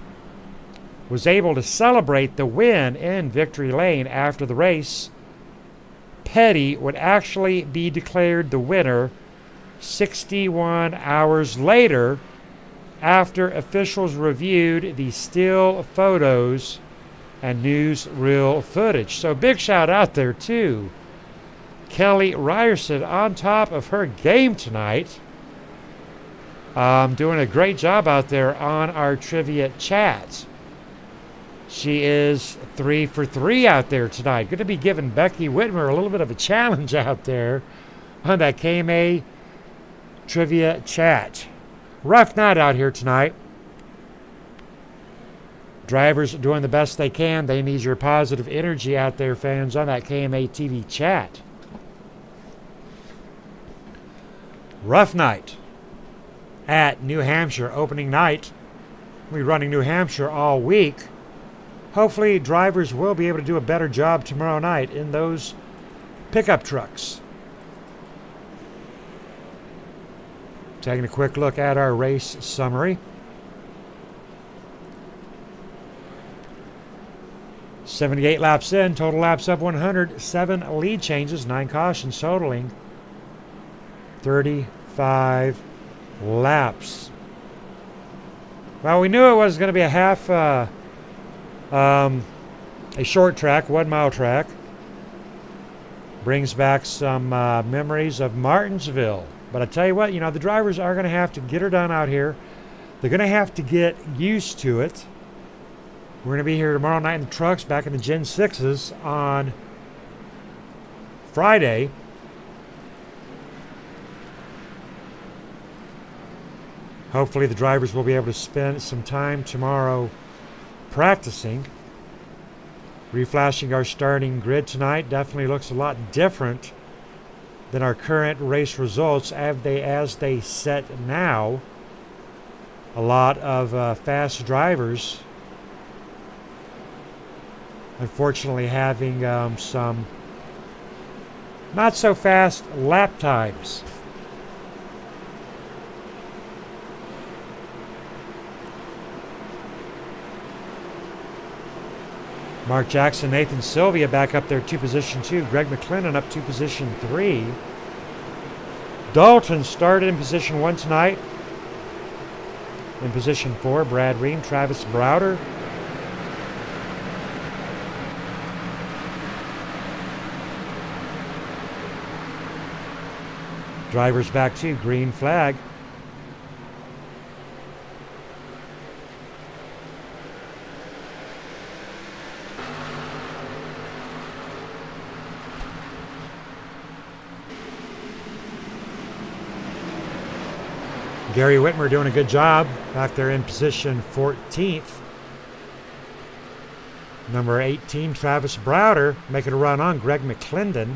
was able to celebrate the win in Victory Lane after the race, Petty would actually be declared the winner 61 hours later, after officials reviewed the still photos and newsreel footage. So big shout out there to Kelly Ryerson on top of her game tonight. Doing a great job out there on our trivia chat. She is 3 for 3 out there tonight. Going to be giving Becky Whitmer a little bit of a challenge out there on that KMA trivia chat. Rough night out here tonight. Drivers doing the best they can. They need your positive energy out there, fans, on that KMA TV chat. Rough night at New Hampshire opening night. We'll be running New Hampshire all week. Hopefully drivers will be able to do a better job tomorrow night in those pickup trucks. Taking a quick look at our race summary. 78 laps in, total laps of 100, 7 lead changes, 9 cautions totaling 35 laps. Well, we knew it was going to be a half, a short track, 1 mile track. Brings back some memories of Martinsville. But I tell you what, you know, the drivers are going to have to get her done out here. They're going to have to get used to it. We're going to be here tomorrow night in the trucks, back in the Gen 6s on Friday. Hopefully the drivers will be able to spend some time tomorrow practicing. Reflashing our starting grid tonight definitely looks a lot different than our current race results as they set now. A lot of fast drivers unfortunately having some not so fast lap times. Mark Jackson, Nathan Sylvia back up there to position 2. Greg McClendon up to position 3. Dalton started in position 1 tonight. In position 4, Brad Ream, Travis Browder. Drivers back to green flag. Gary Whitmer doing a good job back there in position 14th. Number 18, Travis Browder, making a run on Greg McClendon.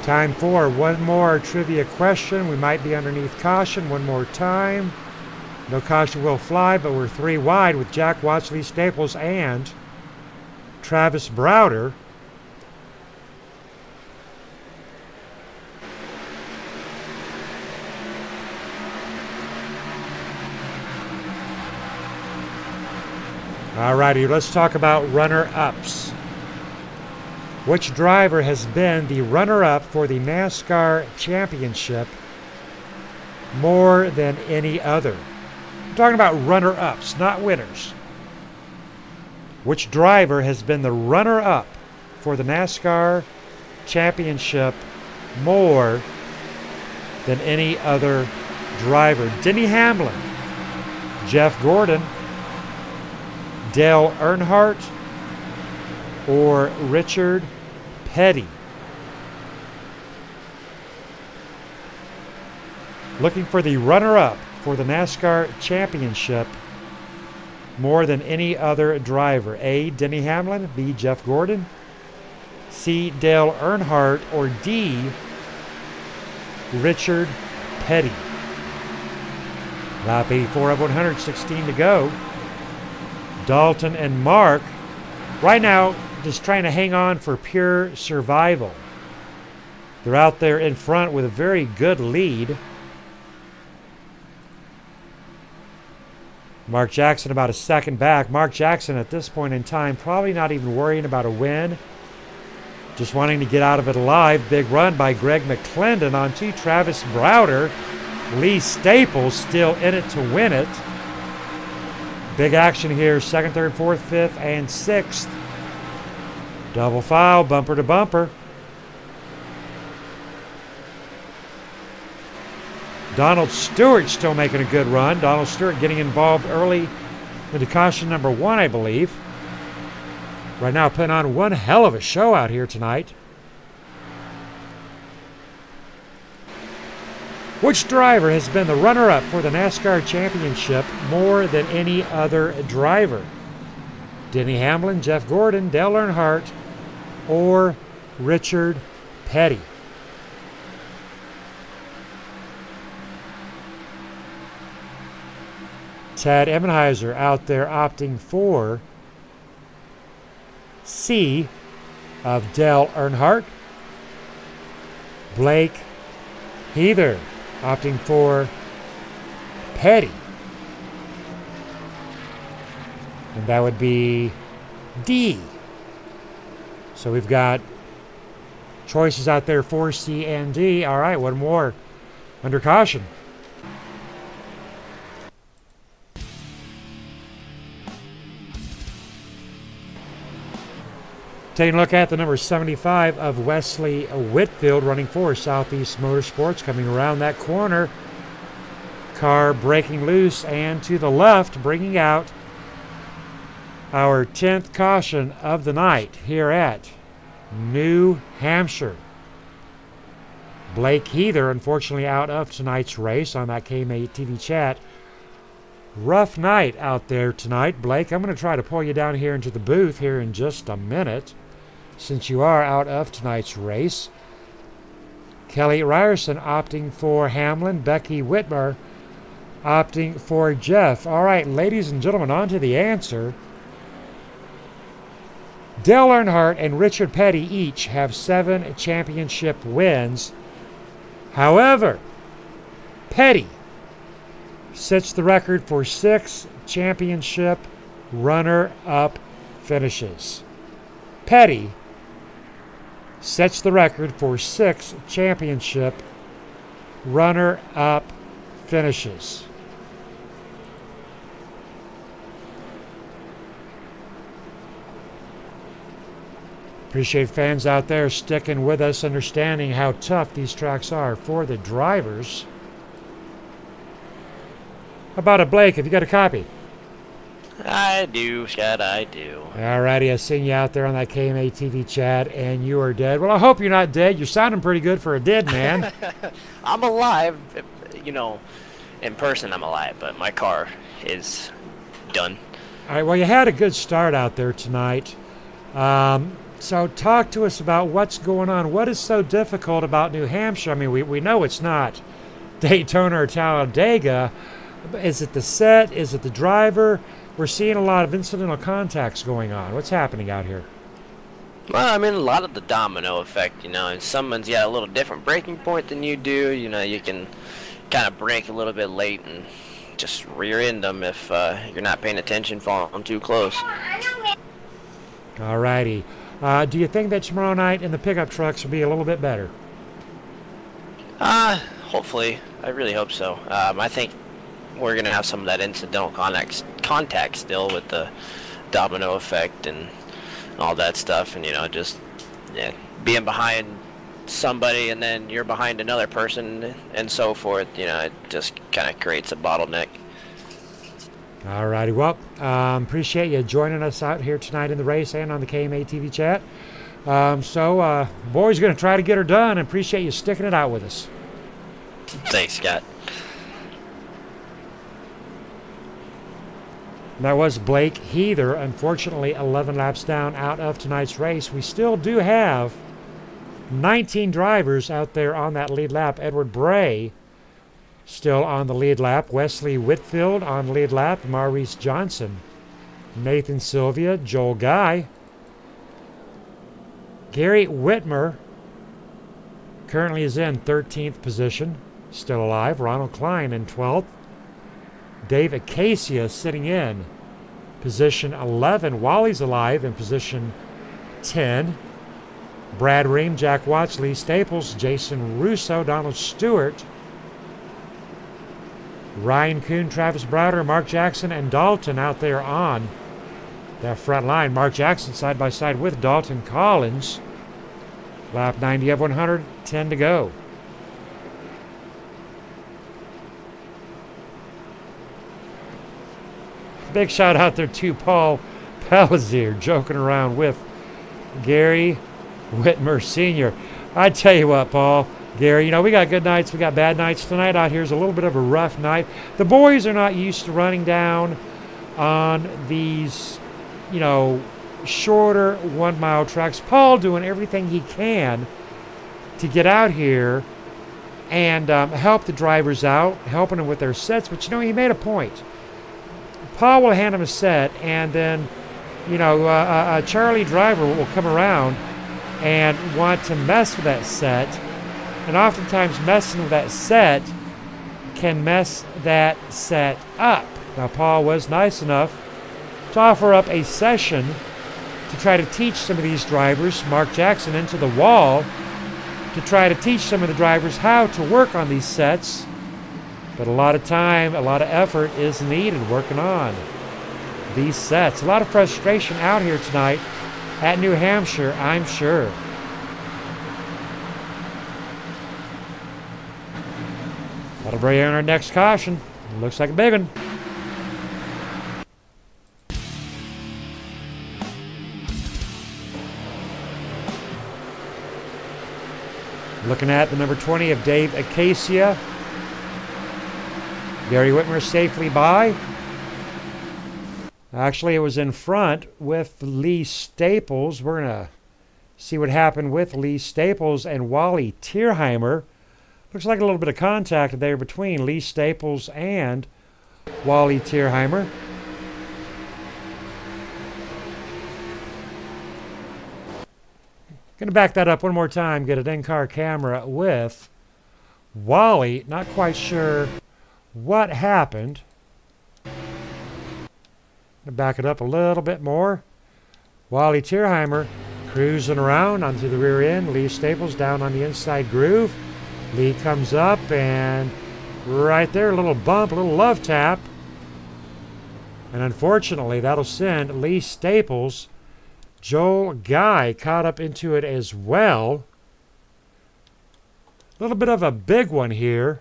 Time for one more trivia question. We might be underneath caution one more time. No caution will fly, but we're 3 wide with Jack Watsley Staples and Travis Browder. Alrighty, let's talk about runner-ups. Which driver has been the runner-up for the NASCAR Championship more than any other? I'm talking about runner-ups, not winners. Which driver has been the runner-up for the NASCAR Championship more than any other driver? Denny Hamlin, Jeff Gordon, Dale Earnhardt, or Richard Petty? Looking for the runner-up for the NASCAR Championship more than any other driver. A, Denny Hamlin, B, Jeff Gordon, C, Dale Earnhardt, or D, Richard Petty. Lap 84 of 100, 16 to go. Dalton and Mark right now just trying to hang on for pure survival. They're out there in front with a very good lead. Mark Jackson about a second back. Mark Jackson at this point in time probably not even worrying about a win. Just wanting to get out of it alive. Big run by Greg McClendon onto Travis Browder. Lee Staples still in it to win it. Big action here. 2nd, 3rd, 4th, 5th, and 6th. Double file, bumper to bumper. Donald Stewart still making a good run. Donald Stewart getting involved early into caution number 1, I believe. Right now putting on one hell of a show out here tonight. Which driver has been the runner-up for the NASCAR Championship more than any other driver? Denny Hamlin, Jeff Gordon, Dale Earnhardt, or Richard Petty? Ted Emenheiser out there opting for C of Dale Earnhardt. Blake Heather opting for Petty. And that would be D. So we've got choices out there for C and D. All right, one more under caution. Taking a look at the number 75 of Wesley Whitfield running for Southeast Motorsports. Coming around that corner. Car breaking loose and to the left, bringing out our 10th caution of the night here at New Hampshire. Blake Heather, unfortunately, out of tonight's race on that KMA TV chat. Rough night out there tonight. Blake, I'm going to try to pull you down here into the booth here in just a minute, since you are out of tonight's race. Kelly Ryerson opting for Hamlin. Becky Whitmer opting for Jeff. All right, ladies and gentlemen, on to the answer. Dale Earnhardt and Richard Petty each have 7 championship wins. However, Petty sets the record for 6 championship runner-up finishes. Petty sets the record for 6 championship runner-up finishes. Appreciate fans out there sticking with us, understanding how tough these tracks are for the drivers. How about it, Blake? Have you got a copy? I do, Scott, I do. Alrighty, I seen you out there on that KMA TV chat, and you are dead. Well, I hope you're not dead. You're sounding pretty good for a dead man. I'm alive. You know, in person I'm alive, but my car is done. All right, well, you had a good start out there tonight. So talk to us about what's going on. What is so difficult about New Hampshire? I mean, we know it's not Daytona or Talladega. Is it the set? Is it the driver? We're seeing a lot of incidental contacts going on. What's happening out here? Well, I mean, a lot of the domino effect, you know, and someone's got a little different braking point than you do. You know, you can kind of brake a little bit late and just rear end them if you're not paying attention, falling too close. All righty. Do you think that tomorrow night in the pickup trucks will be a little bit better? Hopefully. I really hope so. I think we're going to have some of that incidental contact still with the domino effect and all that stuff. And, you know, just being behind somebody and then you're behind another person and so forth, you know, it just kind of creates a bottleneck. All righty. Well, appreciate you joining us out here tonight in the race and on the KMA TV chat. Boys going to try to get her done, and appreciate you sticking it out with us. Thanks, Scott. That was Blake Heather. Unfortunately, 11 laps down out of tonight's race. We still do have 19 drivers out there on that lead lap. Edward Bray still on the lead lap. Wesley Whitfield on lead lap. Maurice Johnson. Nathan Sylvia. Joel Guy. Gary Whitmer currently is in 13th position. Still alive. Ronald Klein in 12th. Dave Acacia sitting in position 11. Wally's alive in position 10. Brad Ream, Jack Watts, Lee Staples, Jason Russo, Donald Stewart, Ryan Kuhn, Travis Browder, Mark Jackson, and Dalton out there on that front line. Mark Jackson side by side with Dalton Collins. Lap 90 of 100, 10 to go. Big shout out there to Paul Palazier joking around with Gary Whitmer Sr. I tell you what, Paul, Gary, you know, we got good nights, we got bad nights. Tonight out here is a little bit of a rough night. The boys are not used to running down on these, you know, shorter 1 mile tracks. Paul doing everything he can to get out here and help the drivers out, helping them with their sets. But, you know, he made a point. Paul will hand him a set, and then, you know, Charlie Driver will come around and want to mess with that set. And oftentimes messing with that set can mess that set up. Now, Paul was nice enough to offer up a session to try to teach some of these drivers, Mark Jackson into the wall, to try to teach some of the drivers how to work on these sets. But a lot of time, a lot of effort is needed working on these sets. A lot of frustration out here tonight at New Hampshire, I'm sure. That'll bring in our next caution. Looks like a big one. Looking at the number 20 of Dave Acacia. Gary Whitmer safely by. Actually, it was in front with Lee Staples. We're going to see what happened with Lee Staples and Wally Tierheimer. Looks like a little bit of contact there between Lee Staples and Wally Tierheimer. Going to back that up one more time, get an in-car camera with Wally. Not quite sure what happened. Back it up a little bit more. Wally Tierheimer cruising around onto the rear end. Lee Staples down on the inside groove. Lee comes up and right there, a little bump, a little love tap. And unfortunately, that'll send Lee Staples. Joel Guy caught up into it as well. A little bit of a big one here.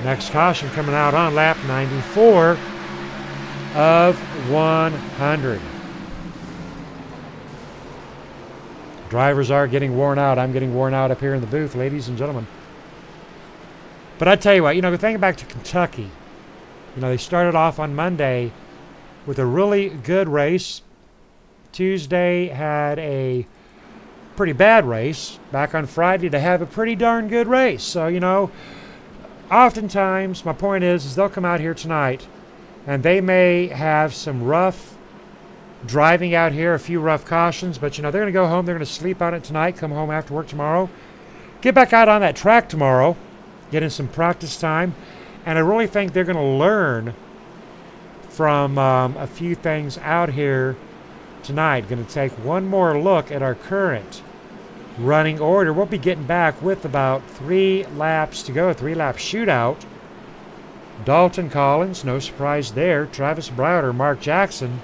Next caution coming out on lap 94 of 100. Drivers are getting worn out. I'm getting worn out up here in the booth, ladies and gentlemen. But I tell you what, you know, thinking back to Kentucky, you know, they started off on Monday with a really good race. Tuesday had a pretty bad race. Back on Friday to have a pretty darn good race. So, you know, oftentimes, my point is they'll come out here tonight and they may have some rough driving out here, a few rough cautions, but, you know, they're going to go home, they're going to sleep on it tonight, come home after work tomorrow, get back out on that track tomorrow, get in some practice time, and I really think they're going to learn from a few things out here tonight. Going to take one more look at our current running order. We'll be getting back with about 3 laps to go, 3-lap shootout. Dalton Collins, no surprise there. Travis Browder, Mark Jackson.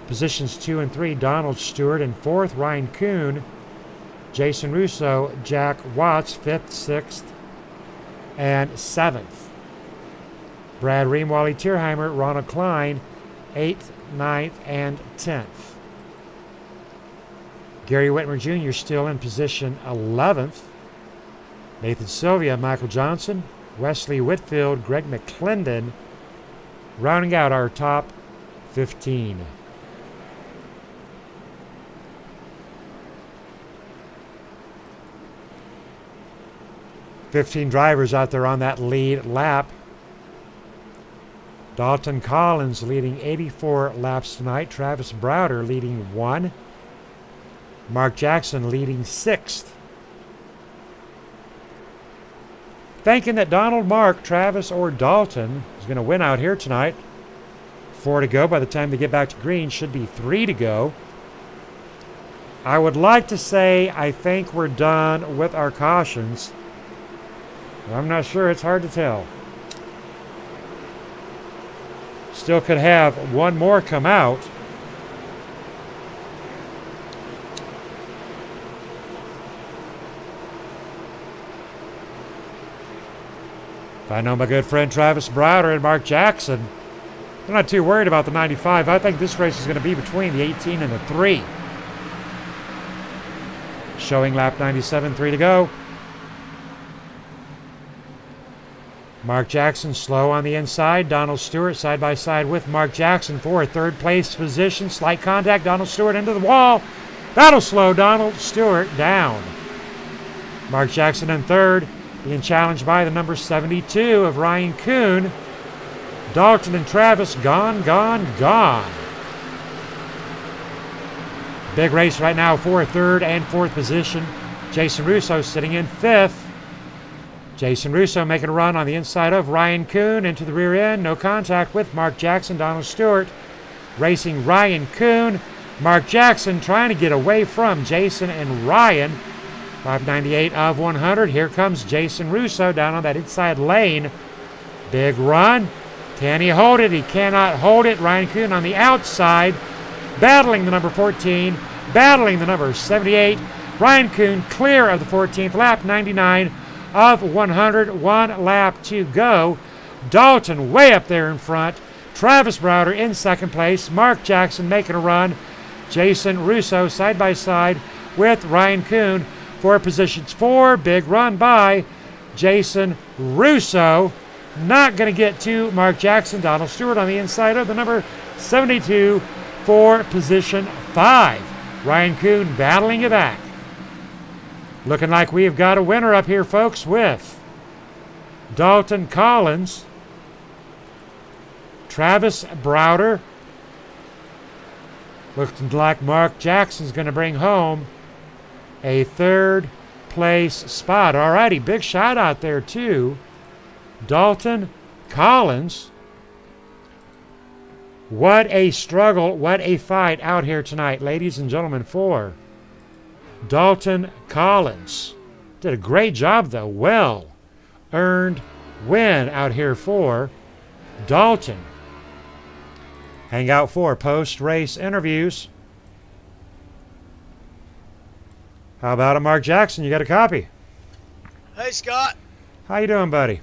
Positions 2 and 3, Donald Stewart. And 4th, Ryan Kuhn. Jason Russo, Jack Watts, 5th, 6th, and 7th. Brad Ream, Wally Tierheimer, Ronald Klein, 8th, 9th, and 10th. Gary Whitmer Jr. still in position 11th. Nathan Sylvia, Michael Johnson, Wesley Whitfield, Greg McClendon, rounding out our top 15. $15 drivers out there on that lead lap. Dalton Collins leading 84 laps tonight. Travis Browder leading 1. Mark Jackson leading 6th. thinking that Donald, Mark, Travis, or Dalton is going to win out here tonight. 4 to go. By the time they get back to green, should be 3 to go. I would like to say I think we're done with our cautions. I'm not sure. It's hard to tell. Still could have one more come out. If I know my good friend Travis Browder and Mark Jackson, I'm not too worried about the 95. I think this race is going to be between the 18 and the 3. Showing lap 97, 3 to go. Mark Jackson slow on the inside. Donald Stewart side by side with Mark Jackson for a third place position. Slight contact. Donald Stewart into the wall. That'll slow Donald Stewart down. Mark Jackson in third, being challenged by the number 72 of Ryan Kuhn. Dalton and Travis gone, gone, gone. Big race right now for third and fourth position. Jason Russo sitting in fifth. Jason Russo making a run on the inside of Ryan Kuhn into the rear end. No contact with Mark Jackson. Donald Stewart racing Ryan Kuhn. Mark Jackson trying to get away from Jason and Ryan. 598 of 100. Here comes Jason Russo down on that inside lane. Big run. Can he hold it? He cannot hold it. Ryan Kuhn on the outside, battling the number 14, battling the number 78. Ryan Kuhn clear of the 14th lap, 99 of 100. 1 lap to go. Dalton way up there in front. Travis Browder in second place. Mark Jackson making a run. Jason Russo side by side with Ryan Kuhn for positions 4. Big run by Jason Russo. Not going to get to Mark Jackson. Donald Stewart on the inside of the number 72 for position 5. Ryan Kuhn battling it back. Looking like we have got a winner up here, folks, with Dalton Collins, Travis Browder. Looks like Mark Jackson's going to bring home a third place spot. All righty, big shout out there to Dalton Collins. What a struggle, what a fight out here tonight, ladies and gentlemen, for Dalton Collins. Did a great job, though. Well earned win out here for Dalton. Hang out for post-race interviews. How about it, Mark Jackson? You got a copy? Hey, Scott. How you doing, buddy?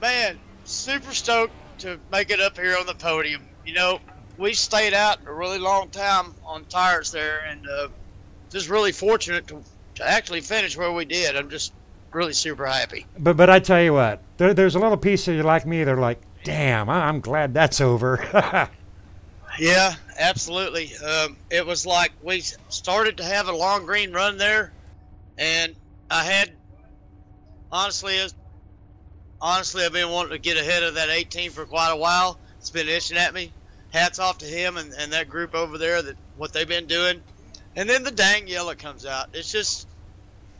Man, super stoked to make it up here on the podium. You know, we stayed out a really long time on tires there, and just really fortunate to actually finish where we did. I'm just really super happy. But I tell you what, there's a little piece of you like me. They're like, damn, I'm glad that's over. Yeah, absolutely. It was like we started to have a long green run there, and I had honestly, I've been wanting to get ahead of that 18 for quite a while. It's been itching at me. Hats off to him and that group over there, that what they've been doing. And then the dang yellow comes out. It's just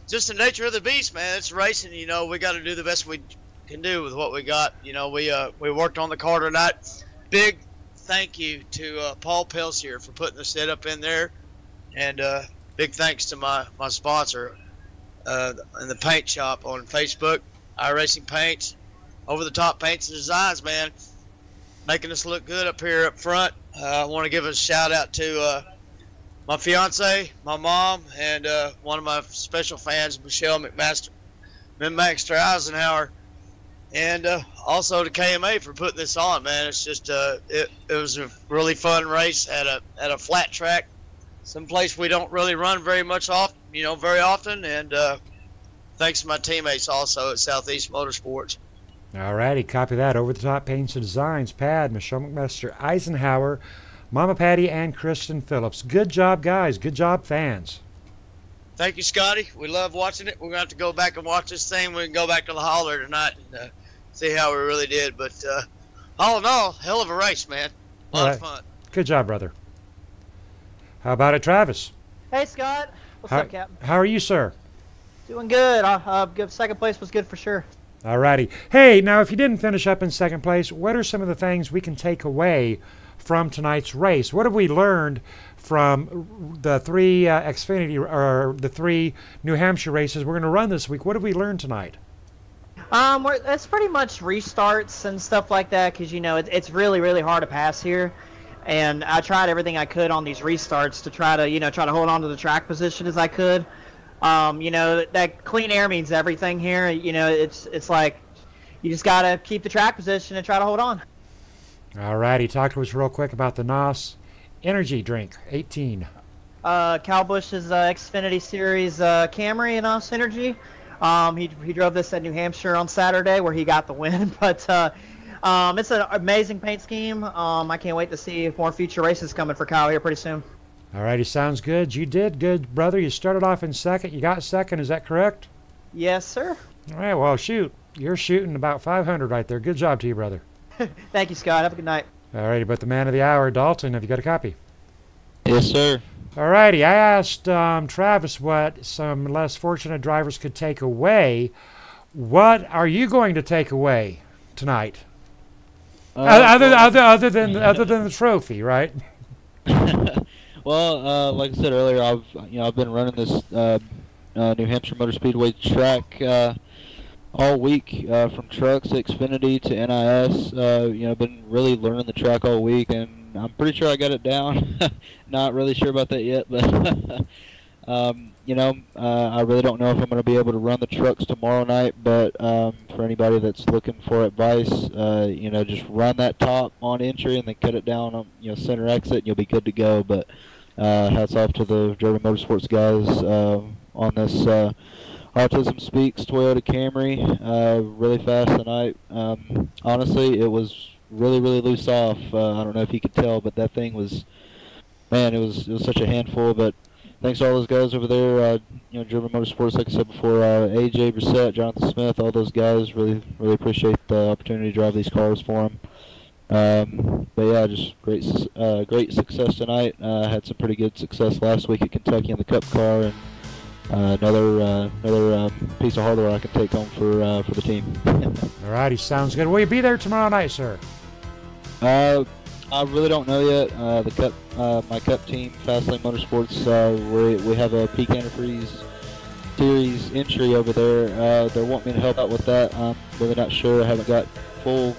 the nature of the beast, man. It's racing. You know, we got to do the best we can do with what we got. You know, we worked on the car tonight. Big thank you to Paul Pelsier for putting the setup in there, and big thanks to my sponsor in the paint shop on Facebook, iRacing Paints, over the top paints and designs, man, making us look good up here up front. I want to give a shout out to my fiance, my mom, and one of my special fans, Michelle McMaster, Mnm Eisenhower, and also to KMA for putting this on, man. It's just it was a really fun race at a flat track, someplace we don't really run very often, and thanks to my teammates also at Southeast Motorsports. All righty, copy that. Over the top paints and designs, Pad, Michelle McMaster, Eisenhower, Mama Patty, and Kristen Phillips. Good job, guys. Good job, fans. Thank you, Scotty. We love watching it. We're going to have to go back and watch this thing. We can go back to the hauler tonight and see how we really did. But all in all, hell of a race, man. A lot of fun. Good job, brother. How about it, Travis? Hey, Scott. What's up, Captain? How are you, sir? Doing good. Second place was good for sure. Alrighty. Hey, now if you didn't finish up in second place, what are some of the things we can take away from tonight's race? What have we learned from the three Xfinity or the three New Hampshire races we're going to run this week? What have we learned tonight? It's pretty much restarts and stuff like that, because it's really, really hard to pass here. And I tried everything I could on these restarts to try to hold on to the track position as I could. That clean air means everything here. It's like you just got to keep the track position and try to hold on. All righty. Talk to us real quick about the NOS Energy Drink 18. Cal Busch's Xfinity Series Camry and NOS Energy. He drove this at New Hampshire on Saturday where he got the win. But it's an amazing paint scheme. I can't wait to see more future races coming for Kyle here pretty soon. All righty, sounds good. You did good, brother. You started off in second. You got second. Is that correct? Yes, sir. All right, well, shoot. You're shooting about 500 right there. Good job to you, brother. Thank you, Scott. Have a good night. All righty, but the man of the hour, Dalton, have you got a copy? Yes, sir. All righty, I asked Travis what some less fortunate drivers could take away. What are you going to take away tonight? Other than the trophy, right? Well, like I said earlier, I've been running this New Hampshire Motor Speedway track all week from trucks, Xfinity to NIS. Been really learning the track all week, and I'm pretty sure I got it down. Not really sure about that yet, but I really don't know if I'm going to be able to run the trucks tomorrow night. But for anybody that's looking for advice, just run that top on entry and then cut it down on center exit, and you'll be good to go. But hats off to the German Motorsports guys on this Autism Speaks Toyota Camry. Really fast tonight. Honestly, it was really loose off. I don't know if you could tell, but that thing was, man, it was such a handful. But thanks to all those guys over there, German Motorsports, like I said before, AJ Brissett, Jonathan Smith, all those guys, really appreciate the opportunity to drive these cars for them. But yeah, just great success tonight. Had some pretty good success last week at Kentucky in the Cup car, and another piece of hardware I can take home for the team. All righty, sounds good. Will you be there tomorrow night, sir? I really don't know yet. The Cup, my Cup team, Fastlane Motorsports, we have a Peak Antifreeze Series entry over there. They want me to help out with that. I'm really not sure. I haven't got full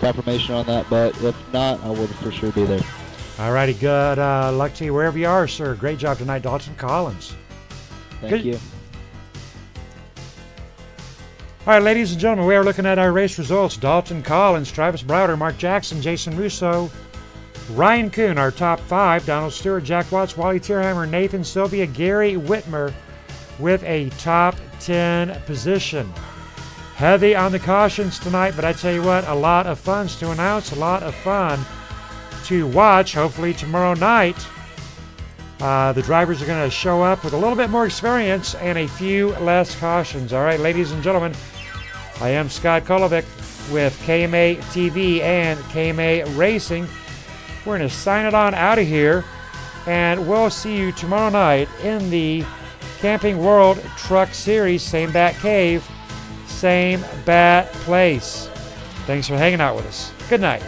confirmation on that, but if not, I will for sure be there. All righty, good luck to you wherever you are, sir. Great job tonight, Dalton Collins. Thank you. All right, ladies and gentlemen, we are looking at our race results. Dalton Collins, Travis Browder, Mark Jackson, Jason Russo, Ryan Kuhn, our top 5, Donald Stewart, Jack Watts, Wally Tierheimer, Nathan Sylvia, Gary Whitmer with a top 10 position. Heavy on the cautions tonight, but I tell you what, a lot of funs to announce, a lot of fun to watch. Hopefully tomorrow night, the drivers are going to show up with a little bit more experience and a few less cautions. All right, ladies and gentlemen, I am Scott Kolovic with KMA TV and KMA Racing. We're going to sign it on out of here, and we'll see you tomorrow night in the Camping World Truck Series, same bat cave, same bat place. Thanks for hanging out with us. Good night.